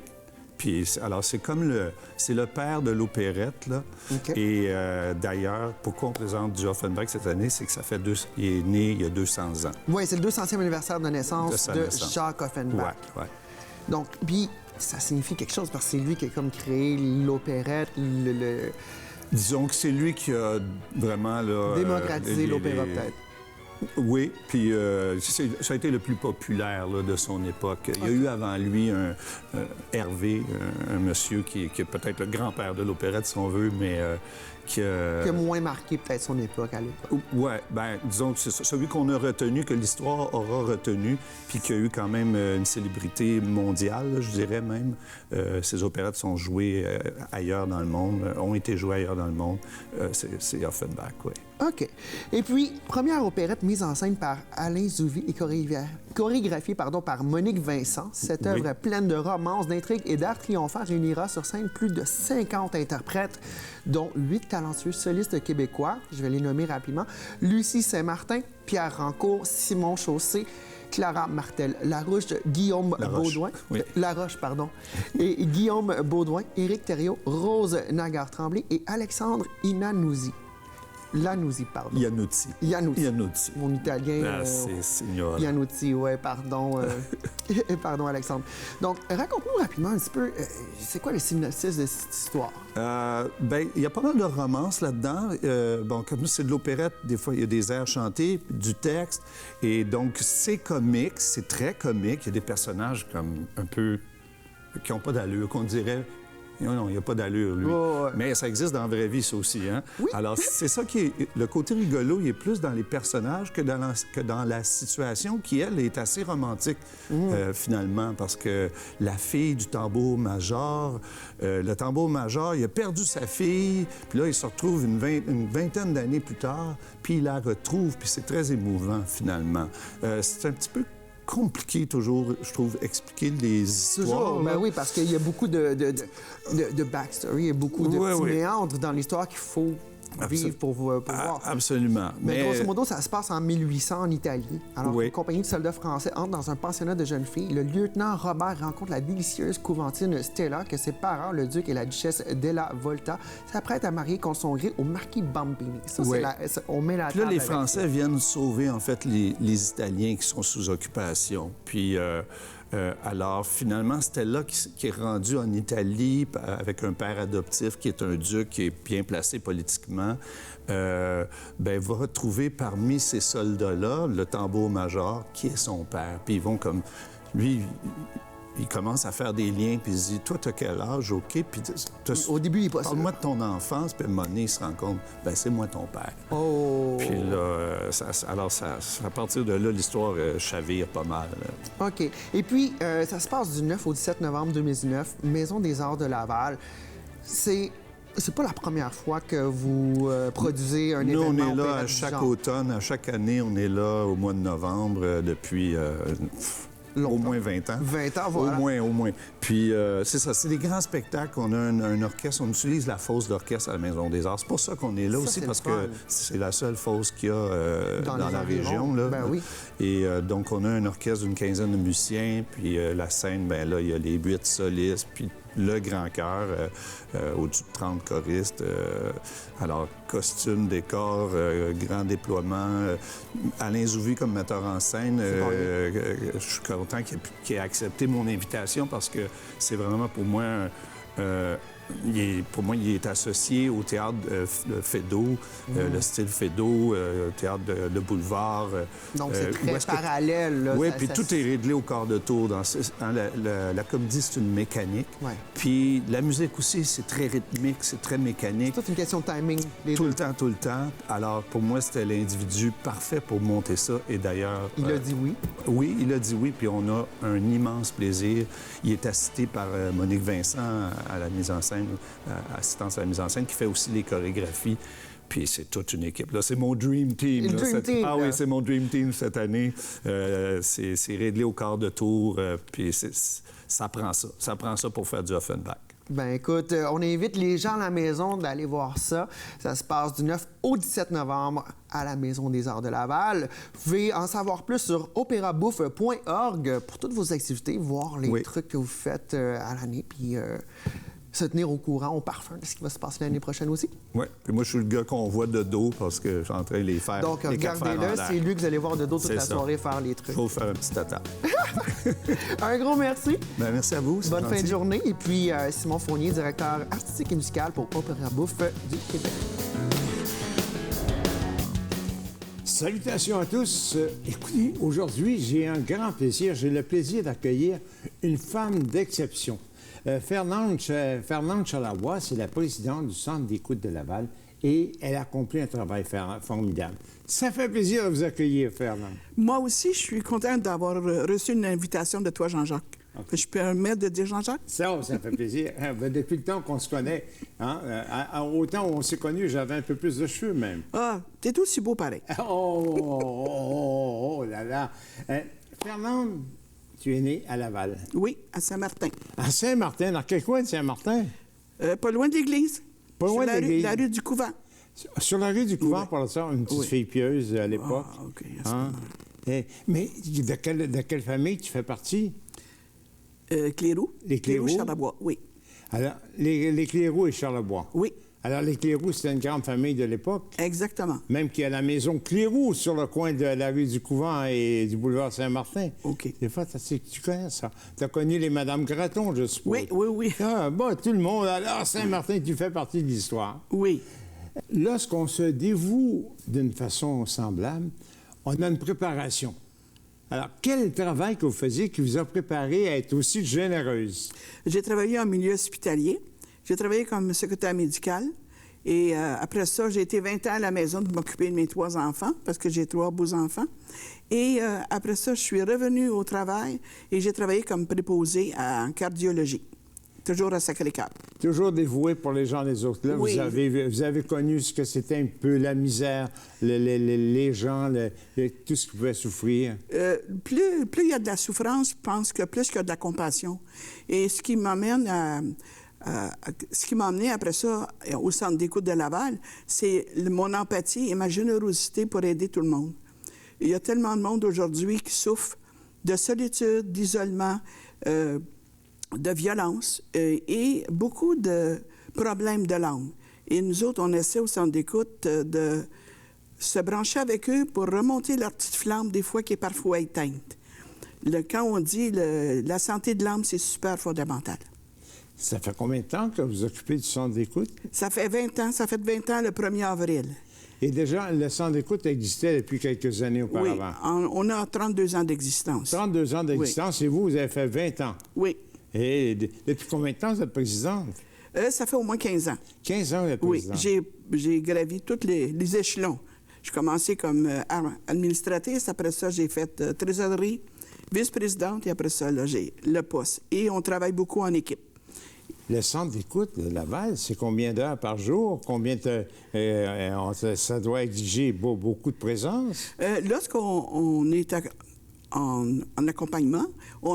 Puis, alors, c'est comme le père de l'opérette, là. Okay. Et d'ailleurs, pourquoi on présente du Offenbach cette année, c'est que il est né il y a 200 ans. Oui, c'est le 200e anniversaire de naissance de Jacques Offenbach. Ouais. Donc, puis, ça signifie quelque chose parce que c'est lui qui a comme créé l'opérette, Disons que c'est lui qui a vraiment, là... démocratisé l'opéra, peut-être. Oui, puis ça a été le plus populaire là, de son époque. Il y a eu avant lui un Hervé, un monsieur qui est peut-être le grand-père de l'opérette, si on veut, mais qui a moins marqué peut-être son époque à l'époque. Oui, bien, disons que c'est celui qu'on a retenu, que l'histoire aura retenu, puis qui a eu quand même une célébrité mondiale, là, je dirais même. Ces opérettes sont jouées ailleurs dans le monde, ont été jouées ailleurs dans le monde. C'est Offenbach, oui. OK. Et puis, première opérette mise en scène par Alain Zouvi et chorégraphiée par Monique Vincent. Cette œuvre pleine de romances, d'intrigues et d'art triomphant réunira sur scène plus de 50 interprètes, dont 8 talentueux solistes québécois. Je vais les nommer rapidement. Lucie Saint-Martin, Pierre Rancourt, Simon Chaussé, Clara Martel-Larouche, Guillaume Baudouin... Laroche, pardon. Et Guillaume Baudouin, Éric Thériault, Rose Nagar-Tremblay et Alexandre Iannuzzi. Iannuzzi. Mon italien... c'est signor. Iannuzzi, oui, pardon. Pardon, Alexandre. Donc, raconte-nous rapidement un petit peu, c'est quoi le synopsis de cette histoire? Bien, il y a pas mal de romances là-dedans. Comme c'est de l'opérette, des fois, il y a des airs chantés, du texte. Et donc, c'est comique, c'est très comique. Il y a des personnages comme un peu... qui n'ont pas d'allure, qu'on dirait... Non, il n'y a pas d'allure, lui. Oh, ouais. Mais ça existe dans la vraie vie, ça aussi, hein? Oui. Alors, c'est ça qui est... Le côté rigolo, il est plus dans les personnages que dans la situation qui, elle, est assez romantique, finalement, parce que la fille du tambour-major, le tambour-major, il a perdu sa fille, puis là, il se retrouve une vingtaine d'années plus tard, puis il la retrouve, puis c'est très émouvant, finalement. C'est un petit peu compliqué toujours, je trouve, expliquer les histoires. Toujours, ben oui, parce qu'il y a beaucoup de backstory, il y a beaucoup de petits méandres dans l'histoire qu'il faut vivre pour voir. Absolument. Mais grosso modo, ça se passe en 1800 en Italie. Alors, une compagnie de soldats français entre dans un pensionnat de jeunes filles. Le lieutenant Robert rencontre la délicieuse couventine Stella que ses parents, le duc et la duchesse Della Volta, s'apprêtent à marier contre son gré au marquis Bambini. Ça, on met la table. Puis là, les Français viennent sauver, en fait, les Italiens qui sont sous occupation. Puis... Alors, finalement, Stella, qui est rendue en Italie avec un père adoptif qui est un duc, qui est bien placé politiquement, va retrouver parmi ces soldats-là le tambour-major qui est son père. Puis ils vont comme... Lui, il commence à faire des liens, puis il se dit, toi, t'as quel âge? OK. Puis au début, il est pas sûr. Parle-moi de ton enfance, puis à un moment donné, il se rend compte, c'est moi ton père. Oh! Puis là, à partir de là, l'histoire chavire pas mal. Là. OK. Et puis, ça se passe du 9 au 17 novembre 2019, Maison des Arts de Laval. C'est pas la première fois que vous produisez un événement. Nous, on est là à du chaque genre. automne, à chaque année, on est là au mois de novembre depuis... au moins 20 ans. 20 ans, voilà. Au moins. Puis, c'est ça, c'est des grands spectacles. On a un orchestre, on utilise la fosse d'orchestre à la Maison des Arts. C'est pour ça qu'on est là aussi, parce que c'est la seule fosse qu'il y a dans la région. Là. Ben oui. Et donc, on a un orchestre d'une quinzaine de musiciens, puis la scène, là, il y a les 8 solistes, puis le grand chœur, au-dessus de 30 choristes. Alors, costume, décor, grand déploiement. Alain Zouvi comme metteur en scène, je suis content qu'il ait accepté mon invitation parce que c'est vraiment pour moi... il est associé au théâtre de Feydeau, le style Feydeau, théâtre de boulevard. Donc, c'est très parallèle. Là, oui, puis tout est réglé au quart de tour. La comédie, c'est une mécanique. Ouais. Puis la musique aussi, c'est très rythmique, c'est très mécanique. C'est toute une question de timing. Tout le temps. Alors, pour moi, c'était l'individu parfait pour monter ça. Et d'ailleurs... Il a dit oui. Oui, il a dit oui, puis on a un immense plaisir. Il est assisté par Monique Vincent à la mise en scène, assistance à la mise en scène, qui fait aussi les chorégraphies. Puis c'est toute une équipe. Là, c'est mon Dream Team. Oui, c'est mon Dream Team cette année. C'est réglé au quart de tour. Puis ça prend ça. Ça prend ça pour faire du Offenbach. Ben écoute, on invite les gens à la maison d'aller voir ça. Ça se passe du 9 au 17 novembre à la Maison des Arts de Laval. Vous pouvez en savoir plus sur opérabouffe.org pour toutes vos activités, voir les trucs que vous faites à l'année, puis se tenir au courant, au parfum de ce qui va se passer l'année prochaine aussi. Oui, puis moi, je suis le gars qu'on voit de dos parce que je suis en train de les faire. Donc, regardez-le, c'est lui que vous allez voir de dos toute la soirée faire les trucs. Il faut faire un petit tata. Un gros merci. Ben, merci à vous. Bonne fin de journée. Et puis, Simon Fournier, directeur artistique et musical pour Opéra Bouffe du Québec. Salutations à tous. Écoutez, aujourd'hui, j'ai un grand plaisir. J'ai le plaisir d'accueillir une femme d'exception. Fernande Chalabois, c'est la présidente du Centre d'écoute de Laval et elle a accompli un travail formidable. Ça fait plaisir de vous accueillir, Fernande. Moi aussi, je suis contente d'avoir reçu une invitation de toi, Jean-Jacques. Okay. Je peux me permettre de dire Jean-Jacques? Ça fait plaisir. Depuis le temps qu'on se connaît, hein, au temps où on s'est connus, j'avais un peu plus de cheveux même. Ah, t'es aussi beau pareil. Oh là là. Fernande, tu es née à Laval. Oui, à Saint-Martin. À Saint-Martin? Dans quel coin de Saint-Martin? Pas loin de l'église. Pas loin de l'église? La rue du Couvent. Sur la rue du Couvent, par ça, une petite fille pieuse à l'époque. Ah, OK. Hein? Mais de quelle famille tu fais partie? Cléroux. Les Cléroux? Charlebois, oui. Alors, les Cléroux et Charlebois? Oui. Alors, les Cléroux, c'était une grande famille de l'époque? Exactement. Même qu'il y a la maison Cléroux sur le coin de la rue du Couvent et du boulevard Saint-Martin. OK. Des fois, tu connais ça. Tu as connu les Madame Graton, je suppose. Oui. Ah, bon, tout le monde. Alors, Saint-Martin, tu fais partie de l'histoire. Oui. Lorsqu'on se dévoue d'une façon semblable, on a une préparation. Alors, quel travail que vous faisiez qui vous a préparé à être aussi généreuse? J'ai travaillé en milieu hospitalier. J'ai travaillé comme secrétaire médicale. Et après ça, j'ai été 20 ans à la maison pour m'occuper de mes 3 enfants, parce que j'ai 3 beaux enfants. Et après ça, je suis revenue au travail et j'ai travaillé comme préposée en cardiologie. Toujours à Sacré-Cœur. Toujours dévoué pour les gens les autres. Là, oui. vous avez connu ce que c'était un peu la misère, les gens, tout ce qu'ils pouvaient souffrir. Plus il y a de la souffrance, je pense que plus il y a de la compassion. Et ce qui m'amène ce qui m'a amené après ça au Centre d'écoute de Laval, c'est mon empathie et ma générosité pour aider tout le monde. Il y a tellement de monde aujourd'hui qui souffre de solitude, d'isolement, de violence et beaucoup de problèmes de langue. Et nous autres, on essaie au Centre d'écoute de se brancher avec eux pour remonter leur petite flamme, des fois qui est parfois éteinte. Quand on dit la santé de l'âme, c'est super fondamental. Ça fait combien de temps que vous vous occupez du centre d'écoute? Ça fait 20 ans. Ça fait 20 ans le 1er avril. Et déjà, le centre d'écoute existait depuis quelques années auparavant. Oui, on a 32 ans d'existence. 32 ans d'existence, et vous avez fait 20 ans. Oui. Et depuis combien de temps vous êtes présidente? Ça fait au moins 15 ans. 15 ans, vous êtes présidente. Oui, j'ai gravi tous les échelons. J'ai commencé comme administratrice. Après ça, j'ai fait trésorerie, vice-présidente, et après ça, là, j'ai le poste. Et on travaille beaucoup en équipe. Le centre d'écoute de Laval, c'est combien d'heures par jour? Ça doit exiger beaucoup de présence? Lorsqu'on est en accompagnement,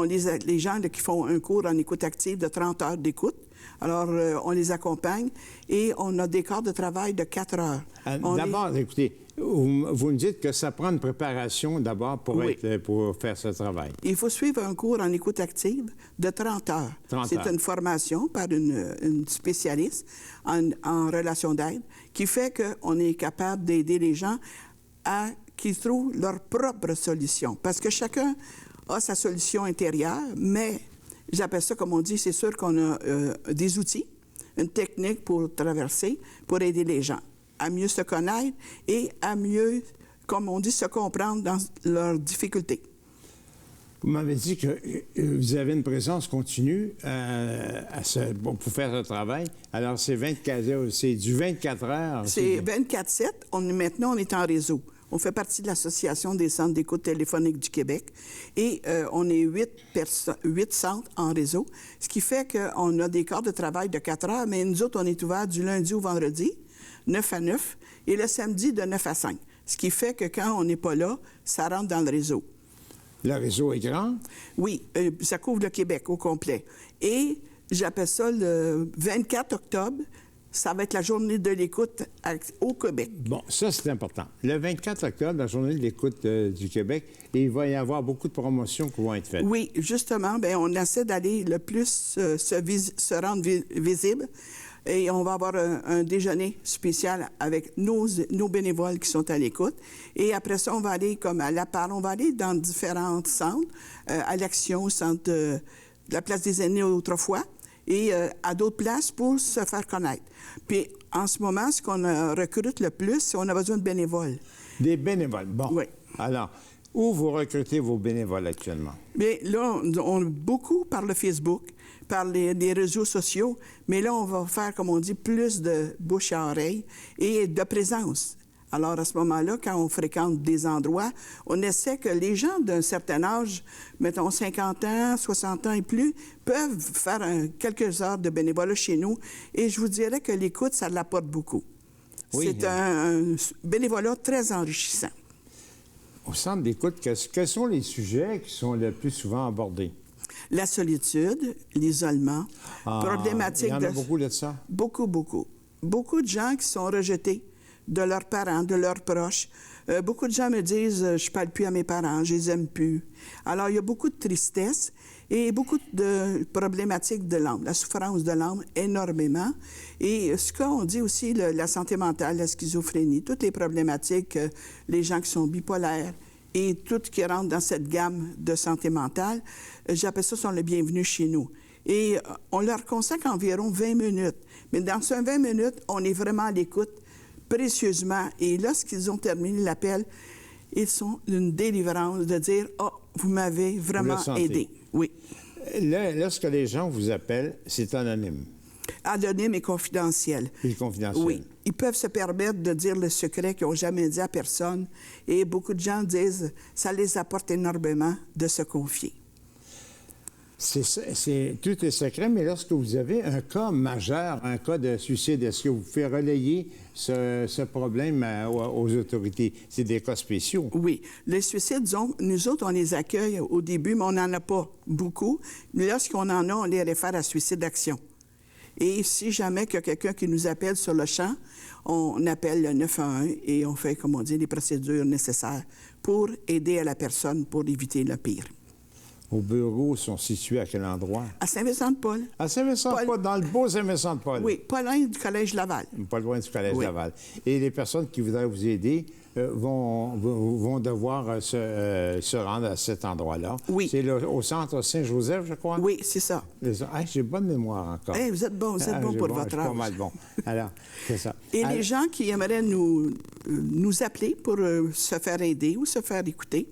les gens qui font un cours en écoute active de 30 heures d'écoute, alors on les accompagne et on a des quarts de travail de 4 heures. D'abord, écoutez, vous me dites que ça prend une préparation d'abord pour faire ce travail. Il faut suivre un cours en écoute active de 30 heures. C'est une formation par une spécialiste en relation d'aide qui fait qu'on est capable d'aider les gens à qu'ils trouvent leur propre solution. Parce que chacun a sa solution intérieure, mais j'appelle ça, comme on dit, c'est sûr qu'on a des outils, une technique pour traverser, pour aider les gens à mieux se connaître et à mieux, comme on dit, se comprendre dans leurs difficultés. Vous m'avez dit que vous avez une présence continue pour faire ce travail. Alors, c'est du 24 heures. C'est 24/7. Maintenant, on est en réseau. On fait partie de l'Association des centres d'écoute téléphonique du Québec et on est 8 centres en réseau, ce qui fait qu'on a des quarts de travail de 4 heures, mais nous autres, on est ouverts du lundi au vendredi, 9 à 9, et le samedi de 9 à 5, ce qui fait que quand on n'est pas là, ça rentre dans le réseau. Le réseau est grand? Oui, ça couvre le Québec au complet. Et j'appelle ça le 24 octobre, ça va être la journée de l'écoute au Québec. Bon, ça, c'est important. Le 24 octobre, la journée de l'écoute du Québec, et il va y avoir beaucoup de promotions qui vont être faites. Oui, justement, on essaie d'aller le plus se rendre visible. Et on va avoir un déjeuner spécial avec nos bénévoles qui sont à l'écoute. Et après ça, on va aller comme à La Parle, on va aller dans différents centres, à l'Action, au centre de la Place des Aînés autrefois, et à d'autres places pour se faire connaître. Puis en ce moment, ce qu'on recrute le plus, c'est qu'on a besoin de bénévoles. Des bénévoles, bon. Oui. Alors, où vous recrutez vos bénévoles actuellement? Bien, là, on beaucoup par le Facebook, par les réseaux sociaux, mais là, on va faire, comme on dit, plus de bouche à oreille et de présence. Alors, à ce moment-là, quand on fréquente des endroits, on essaie que les gens d'un certain âge, mettons 50 ans, 60 ans et plus, peuvent faire quelques heures de bénévolat chez nous. Et je vous dirais que l'écoute, ça l'apporte beaucoup. Oui, c'est un bénévolat très enrichissant. Au centre d'écoute, quels sont les sujets qui sont le plus souvent abordés? La solitude, l'isolement, problématique il y en a beaucoup de ça? Beaucoup, beaucoup. Beaucoup de gens qui sont rejetés de leurs parents, de leurs proches. Beaucoup de gens me disent « je ne parle plus à mes parents, je les aime plus ». Alors, il y a beaucoup de tristesse et beaucoup de problématiques de l'âme, la souffrance de l'âme, énormément. Et ce qu'on dit aussi, la santé mentale, la schizophrénie, toutes les problématiques, les gens qui sont bipolaires et tout qui rentre dans cette gamme de santé mentale, j'appelle ça sont les bienvenus chez nous. Et on leur consacre environ 20 minutes. Mais dans ces 20 minutes, on est vraiment à l'écoute précieusement. Et lorsqu'ils ont terminé l'appel, ils sont d'une délivrance de dire « Ah, vous m'avez vraiment aidé. » Oui. Lorsque les gens vous appellent, c'est anonyme. Anonyme et confidentiel. Et confidentiel. Oui. Ils peuvent se permettre de dire le secret qu'ils n'ont jamais dit à personne. Et beaucoup de gens disent ça les apporte énormément de se confier. Tout est secret, mais lorsque vous avez un cas majeur, un cas de suicide, est-ce que vous pouvez relayer ce problème aux autorités? C'est des cas spéciaux. Oui. Les suicides, nous autres, on les accueille au début, mais on n'en a pas beaucoup. Lorsqu'on en a, on les réfère à Suicide Action. Et si jamais il y a quelqu'un qui nous appelle sur le champ, on appelle le 911 et on fait, comme on dit, les procédures nécessaires pour aider à la personne pour éviter le pire. Vos bureaux sont situés à quel endroit? À Saint-Vincent-de-Paul. À Saint-Vincent-de-Paul, dans le beau Saint-Vincent-de-Paul. Oui, pas loin du Collège Laval. Pas loin du Collège Oui. Laval. Et les personnes qui voudraient vous aider vont devoir se rendre à cet endroit-là. Oui. C'est au centre Saint-Joseph, je crois? Oui, c'est ça. J'ai bonne mémoire encore. Vous êtes bon, pour votre Je suis âge. pas mal bon. Alors, c'est ça. Et les gens qui aimeraient nous appeler pour se faire aider ou se faire écouter,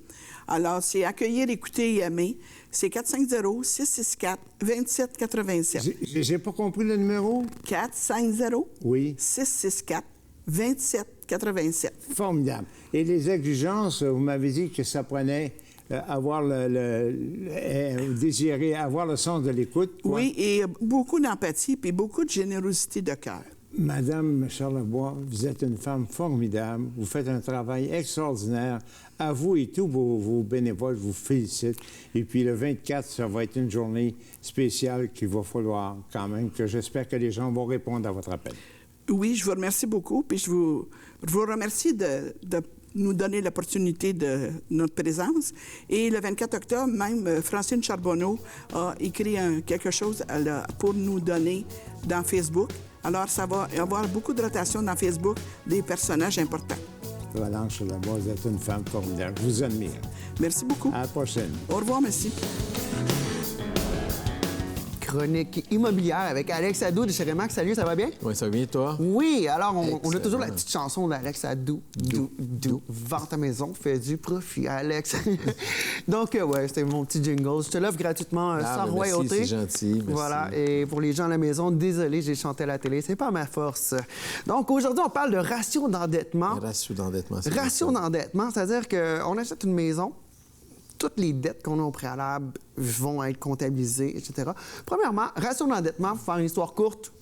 alors c'est Accueillir, écouter et aimer. C'est 450-664-2787. J'ai pas compris le numéro? 450 Oui. 664-2787. Formidable. Et les exigences, vous m'avez dit que ça prenait avoir désirer avoir le sens de l'écoute. Quoi. Oui, et beaucoup d'empathie puis beaucoup de générosité de cœur. Madame Charlebois, vous êtes une femme formidable. Vous faites un travail extraordinaire. À vous et tous vos bénévoles, je vous félicite. Et puis le 24, ça va être une journée spéciale qu'il va falloir quand même, que j'espère que les gens vont répondre à votre appel. Oui, je vous remercie beaucoup. Puis je vous remercie de nous donner l'opportunité de notre présence. Et le 24 octobre, même Francine Charbonneau a écrit quelque chose pour nous donner dans Facebook. Alors, ça va y avoir beaucoup de rotation dans Facebook des personnages importants. Valence Charlebois, vous êtes une femme formidable. Je vous admire. Merci beaucoup. À la prochaine. Au revoir, merci. Chronique immobilière avec Alex Adou de chez Remax. Salut, ça va bien? Oui, ça va bien, toi? Oui, alors on a toujours la petite chanson d'Alex Adou. Vends ta maison, fais du profit, Alex. Donc, ouais, c'était mon petit jingle. Je te l'offre gratuitement sans royauté. C'est gentil, merci. Voilà, et pour les gens à la maison, désolé, j'ai chanté à la télé, c'est pas ma force. Donc, aujourd'hui, on parle de ratio d'endettement. Ratio d'endettement, c'est Ratio d'endettement, c'est-à-dire qu'on achète une maison, toutes les dettes qu'on a au préalable vont être comptabilisées, etc. Premièrement, ratio d'endettement, pour faire une histoire courte,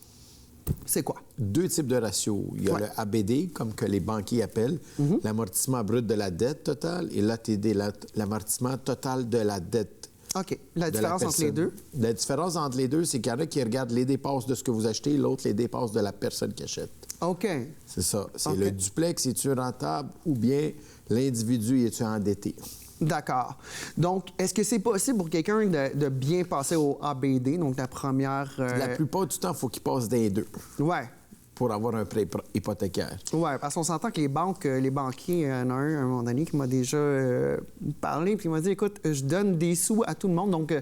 c'est quoi? 2 types de ratios. Il y a le ABD, comme que les banquiers appellent, l'amortissement brut de la dette totale, et l'ATD, l'amortissement total de la dette. OK. La différence entre les deux? La différence entre les deux, c'est qu'il y en a qui regardent les dépenses de ce que vous achetez, l'autre les dépenses de la personne qui achète. OK. C'est ça. C'est le duplex, es-tu rentable, ou bien l'individu, es-tu endetté? D'accord. Donc, est-ce que c'est possible pour quelqu'un de bien passer au ABD, donc la première... La plupart du temps, il faut qu'il passe des deux. Ouais. Pour avoir un prêt hypothécaire. Oui, parce qu'on s'entend que les banquiers, il y en a un à un moment donné qui m'a déjà parlé, puis il m'a dit, écoute, je donne des sous à tout le monde, donc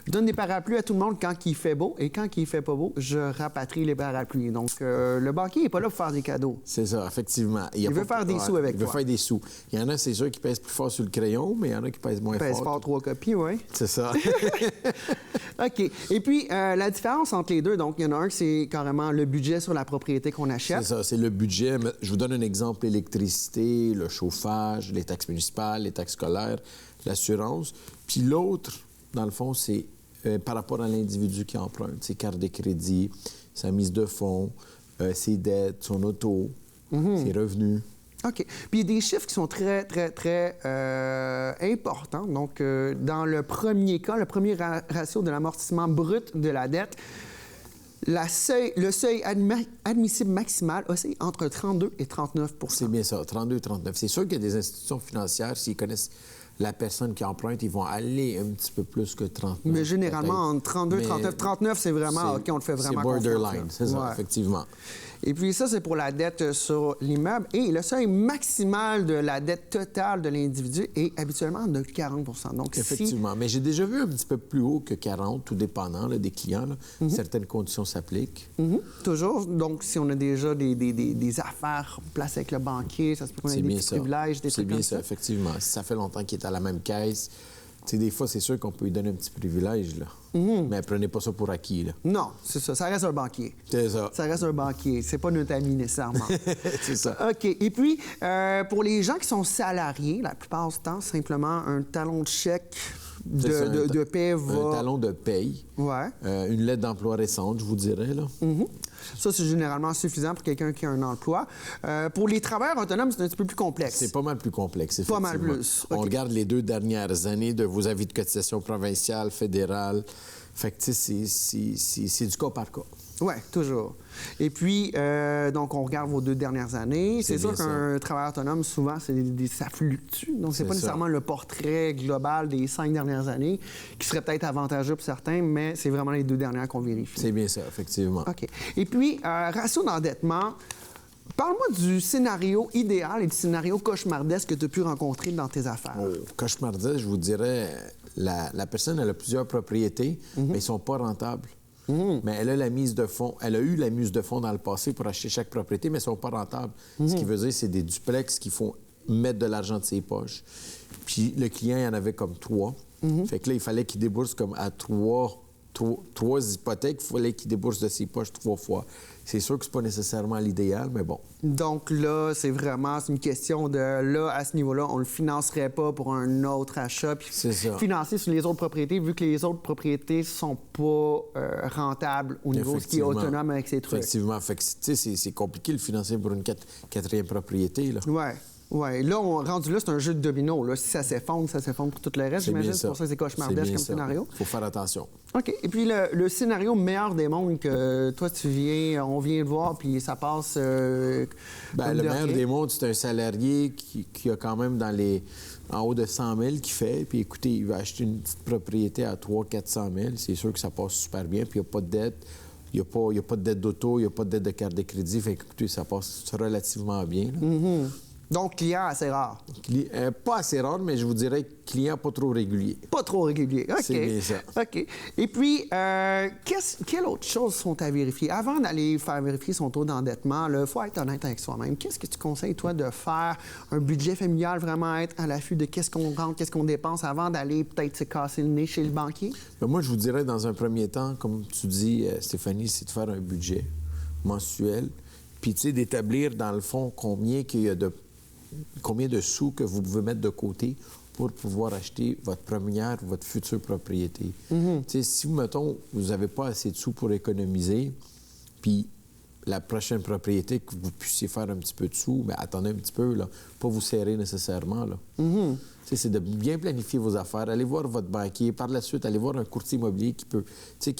je donne des parapluies à tout le monde quand il fait beau, et quand il fait pas beau, je rapatrie les parapluies. Donc, le banquier n'est pas là pour faire des cadeaux. C'est ça, effectivement. Il veut faire des sous avec toi. Il veut faire des sous. Il y en a, c'est sûr, qui pèsent plus fort sur le crayon, mais il y en a qui pèsent moins fort. Il pèse fort 3 copies, oui. C'est ça. OK. Et puis, la différence entre les deux, donc, il y en a un qui c'est carrément le budget sur la propriété qu'on achète. C'est ça, c'est le budget. Je vous donne un exemple, l'électricité, le chauffage, les taxes municipales, les taxes scolaires, l'assurance. Puis l'autre, dans le fond, c'est par rapport à l'individu qui emprunte, ses cartes de crédit, sa mise de fonds, ses dettes, son auto, ses revenus. OK. Puis il y a des chiffres qui sont très, très, très importants. Donc, dans le premier cas, le premier ratio de l'amortissement brut de la dette, le seuil admissible maximal oscille entre 32 et 39 %. C'est bien ça, 32 et 39. C'est sûr qu'il y a des institutions financières, s'ils connaissent la personne qui emprunte, ils vont aller un petit peu plus que 39. Mais généralement, entre 32 et 39. 39, c'est vraiment, OK, on le fait vraiment confiance. C'est borderline, c'est ça, effectivement. Et puis ça, c'est pour la dette sur l'immeuble. Et le seuil maximal de la dette totale de l'individu est habituellement de 40 %. Donc, effectivement. Mais j'ai déjà vu un petit peu plus haut que 40, tout dépendant des clients. Certaines conditions s'appliquent. Toujours. Donc, si on a déjà des affaires placées avec le banquier, ça se peut qu'on ait des petits privilèges, des trucs comme ça. C'est bien ça, effectivement. Si ça fait longtemps qu'il est à la même caisse, tu sais, des fois, c'est sûr qu'on peut lui donner un petit privilège, là. Mais prenez pas ça pour acquis, là. Non, c'est ça. Ça reste un banquier. C'est ça. Ça reste un banquier. C'est pas notre ami, nécessairement. C'est ça. OK. Et puis, pour les gens qui sont salariés, la plupart du temps, simplement un talon de chèque de paie va... Un talon de paye. Ouais. Une lettre d'emploi récente, je vous dirais, là. Ça, c'est généralement suffisant pour quelqu'un qui a un emploi. Pour les travailleurs autonomes, c'est un petit peu plus complexe. C'est pas mal plus complexe, effectivement. Pas mal plus. On regarde les 2 dernières années de vos avis de cotisation provinciale, fédérale. Fait que, tu sais, c'est du cas par cas. Oui, toujours. Et puis, donc, on regarde vos 2 dernières années. C'est sûr qu'un travailleur autonome, souvent, ça fluctue. Donc, c'est pas nécessairement le portrait global des 5 dernières années, qui serait peut-être avantageux pour certains, mais c'est vraiment les 2 dernières qu'on vérifie. C'est bien ça, effectivement. OK. Et puis, ratio d'endettement, parle-moi du scénario idéal et du scénario cauchemardesque que tu as pu rencontrer dans tes affaires. Cauchemardesque, je vous dirais, la personne, elle a plusieurs propriétés, mais ils ne sont pas rentables. Mais elle a la mise de fonds. Elle a eu la mise de fonds dans le passé pour acheter chaque propriété, mais elles ne sont pas rentables. Ce qui veut dire, c'est des duplex qui font mettre de l'argent de ses poches. Puis le client, il y en avait comme 3. Fait que là, il fallait qu'il débourse comme à 3 hypothèques. Il fallait qu'il débourse de ses poches 3 fois. C'est sûr que c'est pas nécessairement l'idéal, mais bon. Donc là, c'est une question de, là, à ce niveau-là, on le financerait pas pour un autre achat, puis financer sur les autres propriétés, vu que les autres propriétés sont pas rentables au niveau ce qui est autonome avec ces trucs. Effectivement. Fait que, tu sais, c'est compliqué de financer pour une quatrième propriété, là. Oui. Là, rendu là, c'est un jeu de domino. Là. Si ça s'effondre pour tout le reste, j'imagine. C'est pour ça que c'est cauchemardesque comme scénario. Il faut faire attention. OK. Et puis, le scénario meilleur des mondes que toi, on vient de voir, puis ça passe. Le meilleur des mondes, c'est un salarié qui a quand même en haut de 100 000 qui fait. Puis écoutez, il va acheter une petite propriété à 300 000 400 000. C'est sûr que ça passe super bien. Puis il n'y a pas de dette. Il n'y a pas de dette d'auto, il n'y a pas de dette de carte de crédit. Fait que, écoutez, ça passe relativement bien. Donc, client assez rare. Pas assez rare, mais je vous dirais client pas trop régulier. Pas trop régulier. OK. C'est bien ça. OK. Et puis, quelles autres choses sont à vérifier? Avant d'aller faire vérifier son taux d'endettement, il faut être honnête avec soi-même. Qu'est-ce que tu conseilles, toi, de faire un budget familial, vraiment être à l'affût de qu'est-ce qu'on rentre, qu'est-ce qu'on dépense avant d'aller peut-être se casser le nez chez le banquier? Bien, moi, je vous dirais, dans un premier temps, comme tu dis, Stéphanie, c'est de faire un budget mensuel, puis, tu sais, d'établir, dans le fond, combien de sous que vous pouvez mettre de côté pour pouvoir acheter votre première ou votre future propriété. Si, mettons, vous n'avez pas assez de sous pour économiser, puis la prochaine propriété, que vous puissiez faire un petit peu de sous, bien, attendez un petit peu, là, pas vous serrer nécessairement. Là. C'est de bien planifier vos affaires, allez voir votre banquier, par la suite, allez voir un courtier immobilier qui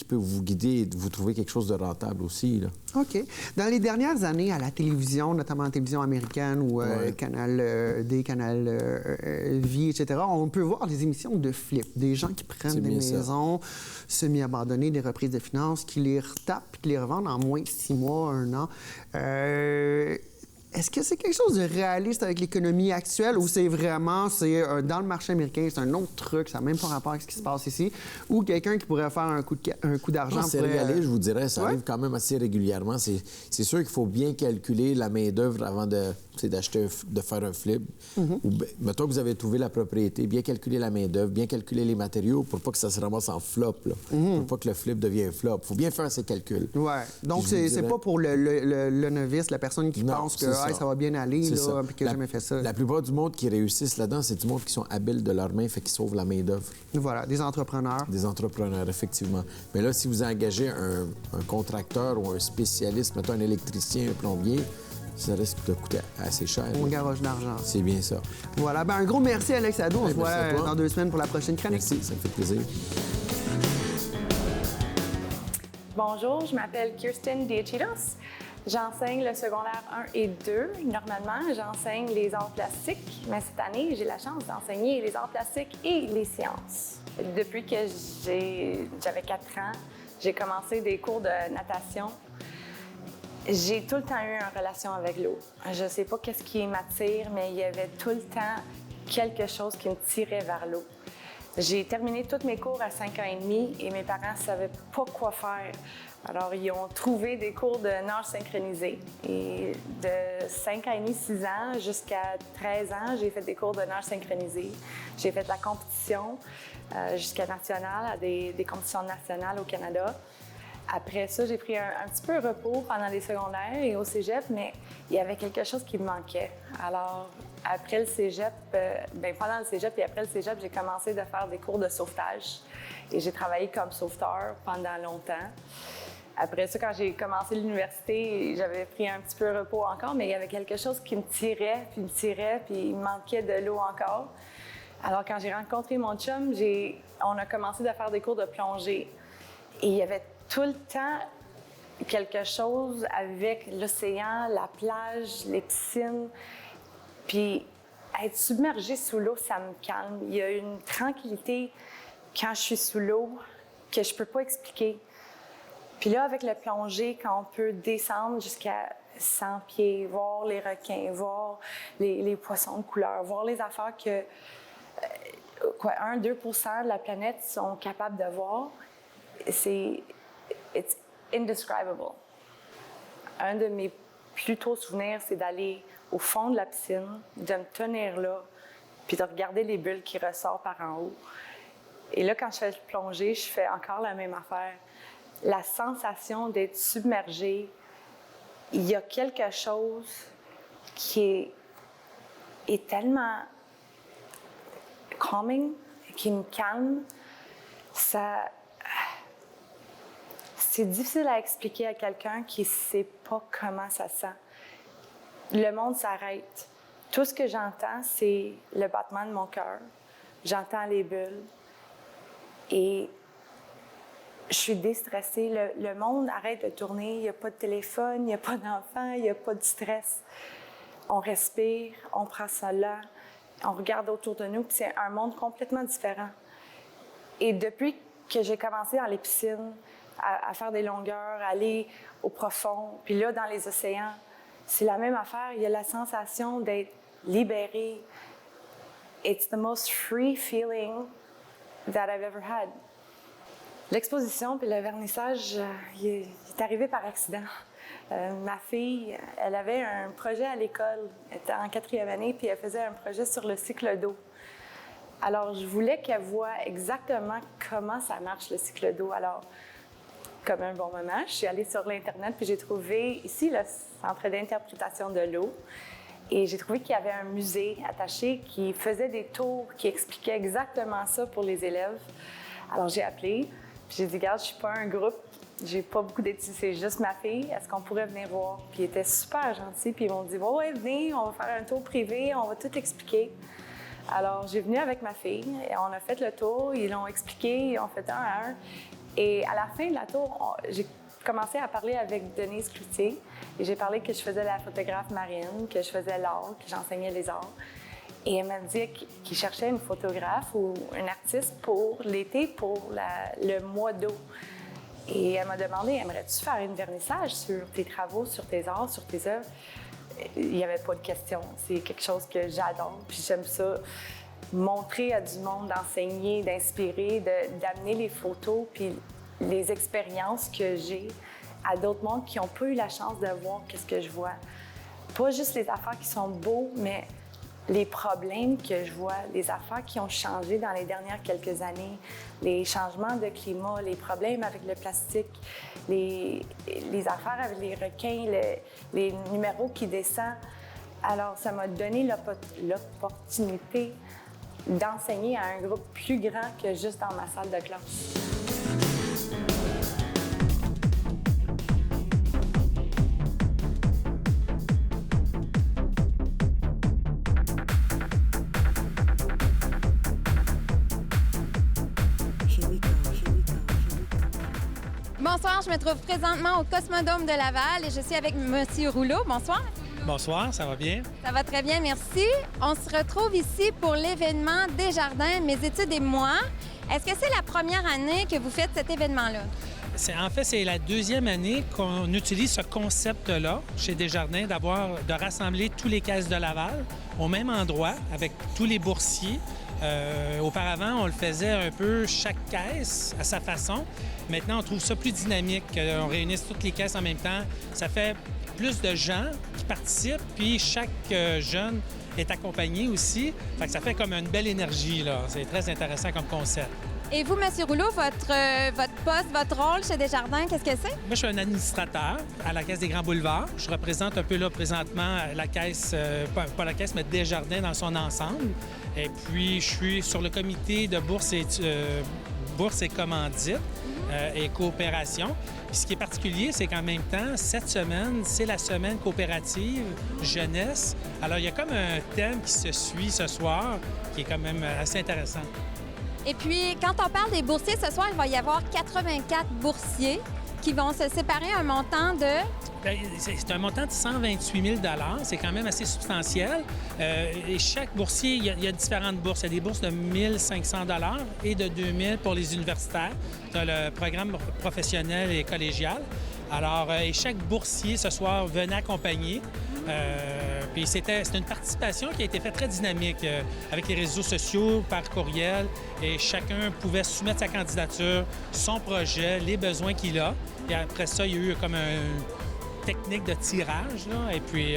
peut vous guider et vous trouver quelque chose de rentable aussi. Là. OK. Dans les dernières années, à la télévision, notamment la télévision américaine ou Canal D, Canal Vie, etc., on peut voir des émissions de flip, des gens qui prennent des maisons semi-abandonnées, des reprises de finances, qui les retapent et qui les revendent en moins de 6 mois, 1 an. Est-ce que c'est quelque chose de réaliste avec l'économie actuelle ou c'est vraiment, dans le marché américain, c'est un autre truc, ça n'a même pas rapport avec ce qui se passe ici, ou quelqu'un qui pourrait faire un coup d'argent? C'est réaliste, je vous dirais, ça arrive quand même assez régulièrement. C'est sûr qu'il faut bien calculer la main-d'œuvre avant de faire un flip. Ou, mettons que vous avez trouvé la propriété, bien calculer la main-d'œuvre, bien calculer les matériaux pour pas que ça se ramasse en flop, là. Pour pas que le flip devienne flop. Il faut bien faire ces calculs. Oui. Donc, c'est pas pour le novice, la personne qui pense que ça va bien aller, là, puis qui n'a jamais fait ça. La plupart du monde qui réussissent là-dedans, c'est du monde qui sont habiles de leurs mains, fait qu'ils sauvent la main-d'œuvre. Voilà, des entrepreneurs. Des entrepreneurs, effectivement. Mais là, si vous engagez un contracteur ou un spécialiste, mettons un électricien, un plombier, ça risque de coûter assez cher. On garoche d'argent. C'est bien ça. Voilà. Un gros merci, Alex Hadot. On se voit dans 2 semaines pour la prochaine chronique. Merci, ça me fait plaisir. Bonjour, je m'appelle Kirsten Diachitos. J'enseigne le secondaire 1 et 2. Normalement, j'enseigne les arts plastiques, mais cette année, j'ai la chance d'enseigner les arts plastiques et les sciences. Depuis que j'avais 4 ans, j'ai commencé des cours de natation. J'ai tout le temps eu une relation avec l'eau. Je ne sais pas qu'est-ce qui m'attire, mais il y avait tout le temps quelque chose qui me tirait vers l'eau. J'ai terminé tous mes cours à 5 ans et demi et mes parents ne savaient pas quoi faire. Alors, ils ont trouvé des cours de nage synchronisé. Et de 5 ans et demi, 6 ans jusqu'à 13 ans, j'ai fait des cours de nage synchronisé. J'ai fait de la compétition jusqu'à nationale, à des compétitions nationales au Canada. Après ça, j'ai pris un petit peu de repos pendant les secondaires et au cégep, mais il y avait quelque chose qui me manquait. Alors, après le cégep, pendant le cégep et après le cégep, j'ai commencé de faire des cours de sauvetage. Et j'ai travaillé comme sauveteur pendant longtemps. Après ça, quand j'ai commencé l'université, j'avais pris un petit peu de repos encore, mais il y avait quelque chose qui me tirait, puis il me manquait de l'eau encore. Alors, quand j'ai rencontré mon chum, on a commencé à faire des cours de plongée. Et il y avait tout le temps quelque chose avec l'océan, la plage, les piscines. Puis être submergée sous l'eau, ça me calme. Il y a une tranquillité quand je suis sous l'eau que je peux pas expliquer. Puis là, avec le plongée, quand on peut descendre jusqu'à 100 pieds, voir les requins, voir les poissons de couleur, voir les affaires que 1-2% de la planète sont capables de voir, it's indescribable. Un de mes plus tôt souvenirs, c'est d'aller au fond de la piscine, de me tenir là, puis de regarder les bulles qui ressortent par en haut. Et là, quand je fais le plongée, je fais encore la même affaire. La sensation d'être submergée, il y a quelque chose qui est tellement calming, qui me calme. C'est difficile à expliquer à quelqu'un qui ne sait pas comment ça sent. Le monde s'arrête. Tout ce que j'entends, c'est le battement de mon cœur. J'entends les bulles. Et je suis déstressée. Le monde arrête de tourner. Il n'y a pas de téléphone, il n'y a pas d'enfants, il n'y a pas de stress. On respire, on prend ça là, on regarde autour de nous, puis c'est un monde complètement différent. Et depuis que j'ai commencé dans les piscines, à faire des longueurs, à aller au profond, puis là, dans les océans, c'est la même affaire. Il y a la sensation d'être libéré. It's the most free feeling that I've ever had. L'exposition puis le vernissage, il est arrivé par accident. Ma fille, elle avait un projet à l'école. Elle était en 4e année, puis elle faisait un projet sur le cycle d'eau. Alors, je voulais qu'elle voie exactement comment ça marche, le cycle d'eau. Alors, comme un bon moment, je suis allée sur l'Internet, puis j'ai trouvé ici le Centre d'interprétation de l'eau. Et j'ai trouvé qu'il y avait un musée attaché qui faisait des tours, qui expliquait exactement ça pour les élèves. Alors, j'ai appelé, puis j'ai dit, regarde, je suis pas un groupe, j'ai pas beaucoup d'études, c'est juste ma fille, est-ce qu'on pourrait venir voir? Puis ils étaient super gentils, puis ils m'ont dit, ouais, venez, on va faire un tour privé, on va tout expliquer. Alors, j'ai venu avec ma fille, et on a fait le tour, ils l'ont expliqué, ils ont fait un à un. Et à la fin de la tour, j'ai commencé à parler avec Denise Cloutier, et j'ai parlé que je faisais la photographe marine, que je faisais l'art, que j'enseignais les arts. Et elle m'a dit qu'il cherchait une photographe ou un artiste pour l'été, pour le mois d'eau. Et elle m'a demandé, aimerais-tu faire une vernissage sur tes travaux, sur tes arts, sur tes œuvres? Il n'y avait pas de question. C'est quelque chose que j'adore. Puis j'aime ça, montrer à du monde, d'enseigner, d'inspirer, d'amener les photos puis les expériences que j'ai à d'autres mondes qui n'ont pas eu la chance de voir qu'est-ce que je vois. Pas juste les affaires qui sont beaux, mais les problèmes que je vois, les affaires qui ont changé dans les dernières quelques années, les changements de climat, les problèmes avec le plastique, les affaires avec les requins, les numéros qui descendent. Alors, ça m'a donné l'opportunité d'enseigner à un groupe plus grand que juste dans ma salle de classe. Bonsoir, je me trouve présentement au Cosmodome de Laval et je suis avec M. Rouleau. Bonsoir. Bonsoir, ça va bien? Ça va très bien, merci. On se retrouve ici pour l'événement Desjardins, Mes études et moi. Est-ce que c'est la première année que vous faites cet événement-là? En fait, c'est la 2e année qu'on utilise ce concept-là chez Desjardins, de rassembler tous les caisses de Laval au même endroit avec tous les boursiers. Auparavant, on le faisait un peu chaque caisse à sa façon. Maintenant, on trouve ça plus dynamique, qu'on réunisse toutes les caisses en même temps. Ça fait plus de gens qui participent, puis chaque jeune est accompagné aussi. Fait que ça fait comme une belle énergie, là. C'est très intéressant comme concept. Et vous, M. Rouleau, votre poste, votre rôle chez Desjardins, qu'est-ce que c'est? Moi, je suis un administrateur à la Caisse des Grands Boulevards. Je représente un peu là présentement la Caisse, pas la Caisse, mais Desjardins dans son ensemble. Et puis, je suis sur le comité de bourse et commandite et coopération. Puis ce qui est particulier, c'est qu'en même temps, cette semaine, c'est la semaine coopérative jeunesse. Alors, il y a comme un thème qui se suit ce soir qui est quand même assez intéressant. Et puis, quand on parle des boursiers, ce soir, il va y avoir 84 boursiers qui vont se séparer un montant de... Bien, c'est un montant de 128 000 $. C'est quand même assez substantiel. Et chaque boursier, il y a différentes bourses. Il y a des bourses de 1 500 $ et de 2 000 pour les universitaires. Tu as le programme professionnel et collégial. Alors, et chaque boursier, ce soir, venait accompagner. Puis c'était une participation qui a été faite très dynamique avec les réseaux sociaux, par courriel. Et chacun pouvait soumettre sa candidature, son projet, les besoins qu'il a. Et après ça, il y a eu comme une technique de tirage, là, et puis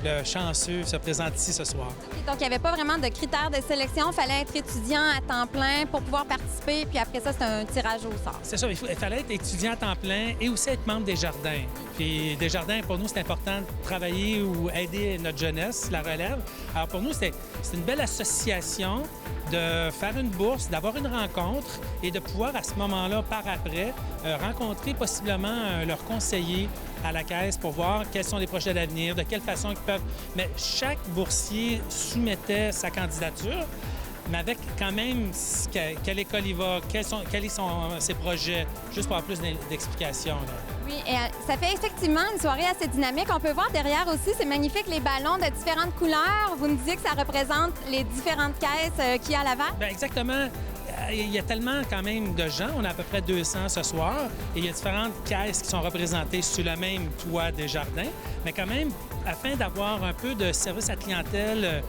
le chanceux se présente ici ce soir. Donc, il n'y avait pas vraiment de critères de sélection. Il fallait être étudiant à temps plein pour pouvoir participer, puis après ça, c'était un tirage au sort. C'est ça, il fallait être étudiant à temps plein et aussi être membre des Jardins. Puis Desjardins, pour nous, c'est important de travailler ou aider notre jeunesse, la relève. Alors pour nous, c'est une belle association de faire une bourse, d'avoir une rencontre et de pouvoir, à ce moment-là, par après, rencontrer possiblement leurs conseillers à la Caisse pour voir quels sont les projets d'avenir, de quelle façon ils peuvent... Mais chaque boursier soumettait sa candidature, mais avec quand même quelle école il va, quels sont ses projets, juste pour avoir plus d'explications. Oui, et ça fait effectivement une soirée assez dynamique. On peut voir derrière aussi, c'est magnifique, les ballons de différentes couleurs. Vous nous disiez que ça représente les différentes caisses qu'il y a à Laval? Bien, exactement. Il y a tellement quand même de gens, on a à peu près 200 ce soir, et il y a différentes caisses qui sont représentées sur le même toit des Jardins, mais quand même, afin d'avoir un peu de service à clientèle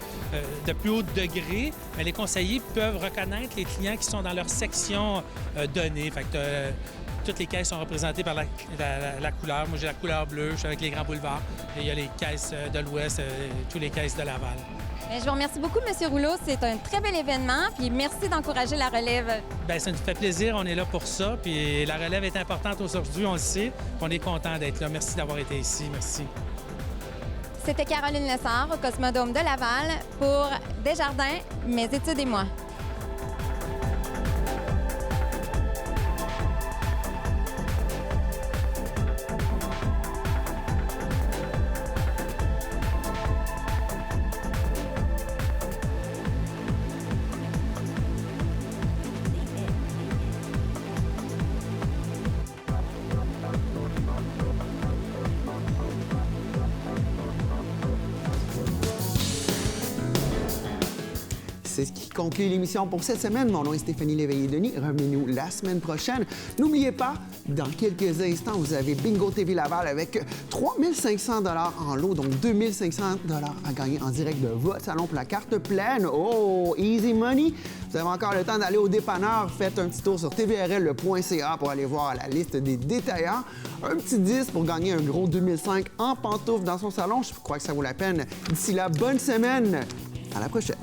de plus haut degré, les conseillers peuvent reconnaître les clients qui sont dans leur section donnée. Fait que toutes les caisses sont représentées par la couleur. Moi, j'ai la couleur bleue, je suis avec les grands boulevards. Et il y a les caisses de l'Ouest, toutes les caisses de Laval. Bien, je vous remercie beaucoup, M. Rouleau. C'est un très bel événement. Puis merci d'encourager la relève. Bien, ça nous fait plaisir. On est là pour ça. Puis la relève est importante aujourd'hui, on le sait. Puis on est content d'être là. Merci d'avoir été ici. Merci. C'était Caroline Lessard au Cosmodome de Laval pour Desjardins, mes études et moi. C'est ce qui conclut l'émission pour cette semaine. Mon nom est Stéphanie Léveillé-Denis. Revenez-nous la semaine prochaine. N'oubliez pas, dans quelques instants, vous avez Bingo TV Laval avec 3 500 $ en lot, donc 2 500 $ à gagner en direct de votre salon pour la carte pleine. Oh, easy money! Vous avez encore le temps d'aller au dépanneur. Faites un petit tour sur tvrl.ca pour aller voir la liste des détaillants. Un petit 10 pour gagner un gros 2005 en pantoufles dans son salon. Je crois que ça vaut la peine. D'ici là, bonne semaine. À la prochaine.